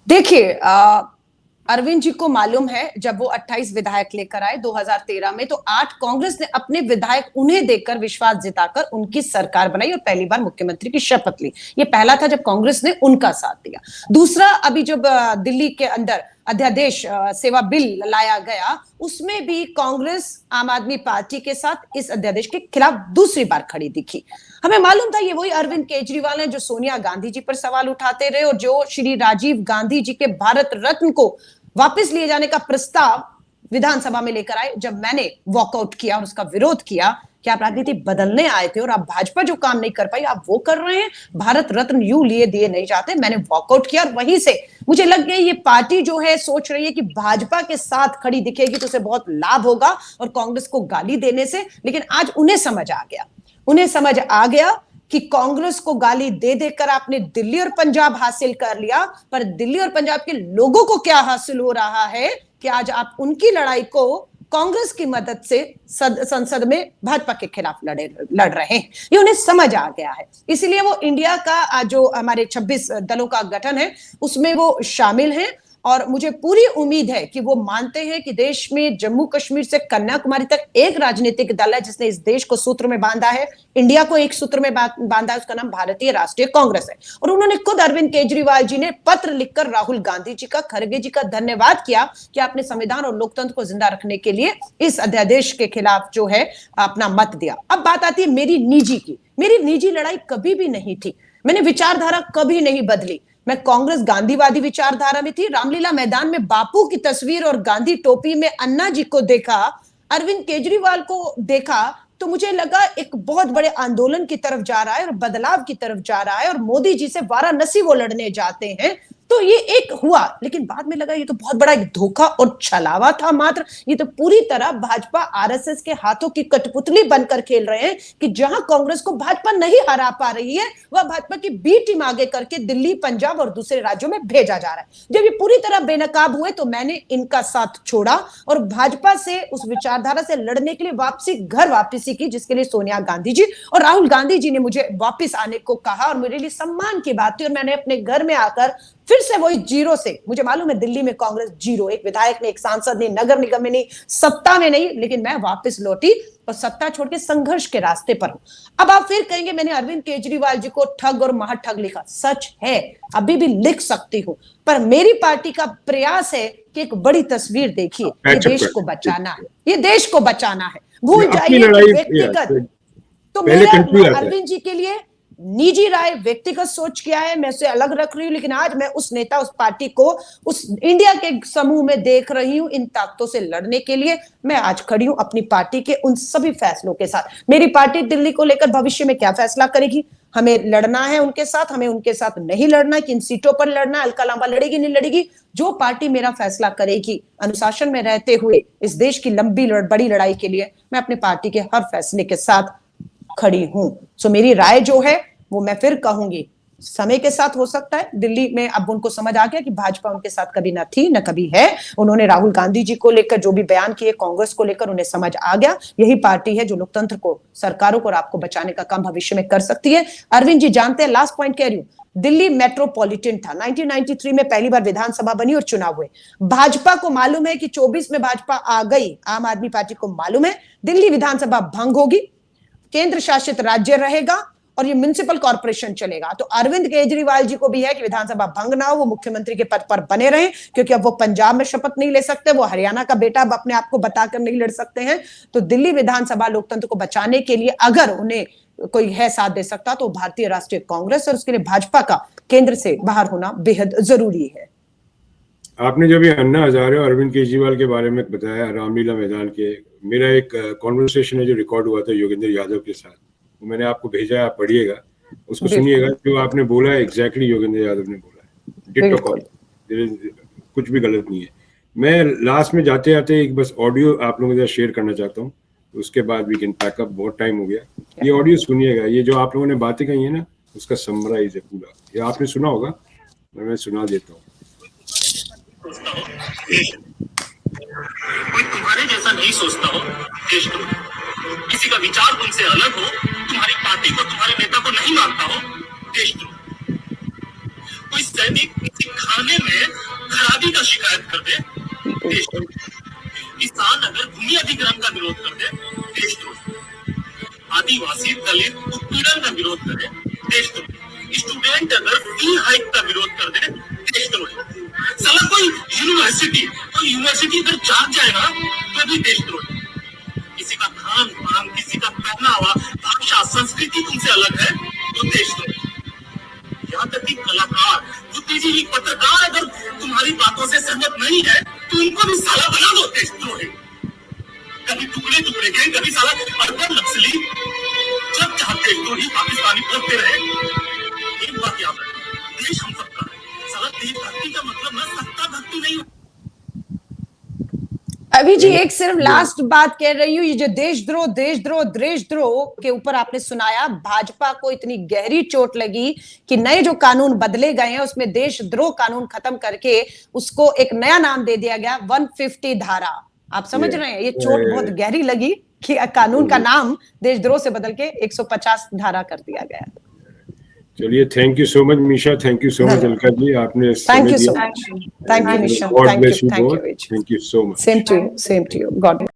देखिए अरविंद जी को मालूम है जब वो 28 विधायक लेकर आए 2013 में, तो 8 कांग्रेस ने अपने विधायक उन्हें देकर विश्वास जिताकर उनकी सरकार बनाई और पहली बार मुख्यमंत्री की शपथ ली। ये पहला था जब कांग्रेस ने उनका साथ दिया। दूसरा, अभी जब दिल्ली के अंदर अध्यादेश सेवा बिल लाया गया, उसमें भी कांग्रेस आम आदमी पार्टी के साथ इस अध्यादेश के खिलाफ दूसरी बार खड़ी दिखी। हमें मालूम था ये वही अरविंद केजरीवाल हैं जो सोनिया गांधी जी पर सवाल उठाते रहे और जो श्री राजीव गांधी जी के भारत रत्न को वापस लिए जाने का प्रस्ताव विधानसभा में लेकर आए। जब मैंने वॉकआउट किया और उसका विरोध किया कि आप राजनीति बदलने आए थे और आप भाजपा जो काम नहीं कर पाई आप वो कर रहे हैं, भारत रत्न यूं लिए दिए नहीं जाते, मैंने वॉकआउट किया और वहीं से मुझे लग गया ये पार्टी जो है सोच रही है कि भाजपा के साथ खड़ी दिखेगी तो उसे बहुत लाभ होगा और कांग्रेस को गाली देने से। लेकिन आज उन्हें समझ आ गया कि कांग्रेस को गाली दे देकर आपने दिल्ली और पंजाब हासिल कर लिया, पर दिल्ली और पंजाब के लोगों को क्या हासिल हो रहा है कि आज आप उनकी लड़ाई को कांग्रेस की मदद से संसद में भाजपा के खिलाफ लड़ रहे हैं। ये उन्हें समझ आ गया है, इसलिए वो इंडिया का जो हमारे 26 दलों का गठन है उसमें वो शामिल हैं। और मुझे पूरी उम्मीद है कि वो मानते हैं कि देश में जम्मू कश्मीर से कन्याकुमारी तक एक राजनीतिक दल है जिसने इस देश को सूत्र में बांधा है, इंडिया को एक सूत्र में बांधा है, उसका नाम भारतीय राष्ट्रीय कांग्रेस है। और उन्होंने खुद अरविंद केजरीवाल जी ने पत्र लिखकर राहुल गांधी जी का, खड़गे जी का धन्यवाद किया कि आपने संविधान और लोकतंत्र को जिंदा रखने के लिए इस अध्यादेश के खिलाफ जो है अपना मत दिया। अब बात आती है मेरी निजी की। मेरी निजी लड़ाई कभी भी नहीं थी, मैंने विचारधारा कभी नहीं बदली। मैं कांग्रेस गांधीवादी विचारधारा में थी। रामलीला मैदान में बापू की तस्वीर और गांधी टोपी में अन्ना जी को देखा, अरविंद केजरीवाल को देखा, तो मुझे लगा एक बहुत बड़े आंदोलन की तरफ जा रहा है और बदलाव की तरफ जा रहा है और मोदी जी से वाराणसी वो लड़ने जाते हैं। तो ये एक हुआ, लेकिन बाद में लगा ये तो बहुत बड़ा एक धोखा और छलावा था मात्र। ये तो पूरी तरह भाजपा आरएसएस के हाथों की कठपुतली बनकर खेल रहे हैं कि जहां कांग्रेस को भाजपा नहीं हरा पा रही है, वह भाजपा की बी टीम आगे करके दिल्ली, पंजाब और दूसरे राज्यों में भेजा जा रहा है। जब ये पूरी तरह बेनकाब हुए तो मैंने इनका साथ छोड़ा और भाजपा से उस विचारधारा से लड़ने के लिए घर वापसी की, जिसके लिए सोनिया गांधी जी और राहुल गांधी जी ने मुझे वापिस आने को कहा और मेरे लिए सम्मान की बात थी। और मैंने अपने घर में आकर फिर से वही जीरो से, मुझे मालूम है दिल्ली में कांग्रेस जीरो, एक विधायक नहीं, एक सांसद नहीं, नगर निगम में नहीं, सत्ता में नहीं, लेकिन मैं वापस लौटी और सत्ता छोड़ के संघर्ष के रास्ते पर हूं। अब आप फिर कहेंगे मैंने अरविंद केजरीवाल जी को ठग और महाठग लिखा। सच है, अभी भी लिख सकती हूं, पर मेरी पार्टी का प्रयास है कि एक बड़ी तस्वीर देखिए, ये देश को बचाना है, ये देश को बचाना है। भूल जाइए व्यक्तिगत, तो मेरा अरविंद जी के लिए निजी राय, व्यक्तिगत सोच क्या है मैं उसे अलग रख रही हूं, लेकिन आज मैं उस नेता, उस पार्टी को उस इंडिया के समूह में देख रही हूं इन ताकतों से लड़ने के लिए। मैं आज खड़ी हूं अपनी पार्टी के उन सभी फैसलों के साथ। मेरी पार्टी दिल्ली को लेकर भविष्य में क्या फैसला करेगी, हमें लड़ना है उनके साथ, हमें उनके साथ नहीं लड़ना, किन सीटों पर लड़ना, अलका लांबा लड़ेगी नहीं लड़ेगी, जो पार्टी मेरा फैसला करेगी अनुशासन में रहते हुए इस देश की लंबी बड़ी लड़ाई के लिए, मैं अपनी पार्टी के हर फैसले के साथ खड़ी हूं। सो मेरी राय जो है वो मैं फिर कहूंगी, समय के साथ हो सकता है दिल्ली में अब उनको समझ आ गया कि भाजपा उनके साथ कभी ना थी न कभी है। उन्होंने राहुल गांधी जी को लेकर जो भी बयान किए, कांग्रेस को लेकर उन्हें समझ आ गया, यही पार्टी है जो लोकतंत्र को, सरकारों को और आपको बचाने का काम भविष्य में कर सकती है। अरविंद जी जानते हैं, लास्ट पॉइंट कह रही हूं, दिल्ली मेट्रोपॉलिटन था, 1993 में पहली बार विधानसभा बनी और चुनाव हुए। भाजपा को मालूम है कि 24 में भाजपा आ गई, आम आदमी पार्टी को मालूम है दिल्ली विधानसभा भंग होगी, केंद्र शासित राज्य रहेगा और ये म्युनिसिपल कॉर्पोरेशन चलेगा। तो अरविंद केजरीवाल जी को भी है कि विधानसभा भंग ना हो, वो मुख्यमंत्री के पद पर बने रहें, क्योंकि अब वो पंजाब में शपथ नहीं ले सकते, वो हरियाणा का बेटा अब अपने आप को बताकर नहीं लड़ सकते हैं। तो दिल्ली विधानसभा लोकतंत्र को बचाने के लिए अगर उन्हें कोई है साथ दे सकता तो भारतीय राष्ट्रीय कांग्रेस, और उसके लिए भाजपा का केंद्र से बाहर होना बेहद जरूरी है। आपने जब ये अन्ना हजारे और अरविंद केजरीवाल के बारे में बताया, रामलीला मैदान के, मेरा एक कॉन्वर्सेशन है जो रिकॉर्ड हुआ था योगेंद्र यादव के साथ, वो मैंने आपको भेजा है, आप पढ़िएगा, उसको सुनिएगा। जो आपने बोला है एग्जैक्टली योगेंद्र यादव ने बोला है, डिट्टो कॉपी, कुछ भी गलत नहीं है। मैं लास्ट में जाते जाते एक बस ऑडियो आप लोगों के साथ शेयर करना चाहता हूँ, उसके बाद वी कैन पैक अप, बहुत टाइम हो गया। ये ऑडियो सुनिएगा, ये जो आप लोगों ने बातें कही है ना, उसका समराइज है पूरा, ये आपने सुना होगा, मैं सुना देता हूँ। कोई तुम्हारे जैसा नहीं सोचता हो, देश को, किसी का विचार तुमसे अलग हो, तुम्हारी पार्टी को, तुम्हारे नेता को नहीं मानता हो, देश को, कोई सैनिक किसी खाने में खराबी का शिकायत कर दे, देश को, किसान अगर भूमि अधिग्रहण का विरोध कर दे, देश को, आदिवासी दलित उत्पीड़न का विरोध करे, देश को, स्टूडेंट अगर फी हाइक का विरोध कर दे, देश को, साला कोई यूनिवर्सिटी अगर जाग जाए ना तो भी देशद्रोह। किसी का खान पान, किसी का पहनावा, भाषा, संस्कृति तुमसे अलग है तो देशद्रोह। यहाँ तक कि कलाकार, बुद्धिजीवी, पत्रकार अगर तुम्हारी बातों से सहमत नहीं है तो उनको भी साला बना दो, देशद्रोह। कभी टुकड़े टुकड़े गए, कभी साला अर्बन नक्सली, जब चाहे देशद्रोही पाकिस्तानी बोलते रहे। एक बात याद रखना, देश हम सबका है, साला देशभक्ति का मतलब ना सत्ता भक्ति नहीं। अभी जी एक सिर्फ लास्ट बात कह रही हूँ, ये जो देशद्रोह के ऊपर आपने सुनाया, भाजपा को इतनी गहरी चोट लगी कि नए जो कानून बदले गए हैं उसमें देशद्रोह कानून खत्म करके उसको एक नया नाम दे दिया गया, 150 धारा। आप समझ रहे हैं, ये चोट बहुत गहरी लगी कि कानून का नाम देशद्रोह से बदल के 150 धारा कर दिया गया। चलिए, thank you so much Misha, thank you so much Alka ji, आपने Thank you so दिया। much. Thank you, Misha. God Thank bless you. You Thank both, you, Rich. Thank you so much. Same to you. Same to you. God bless.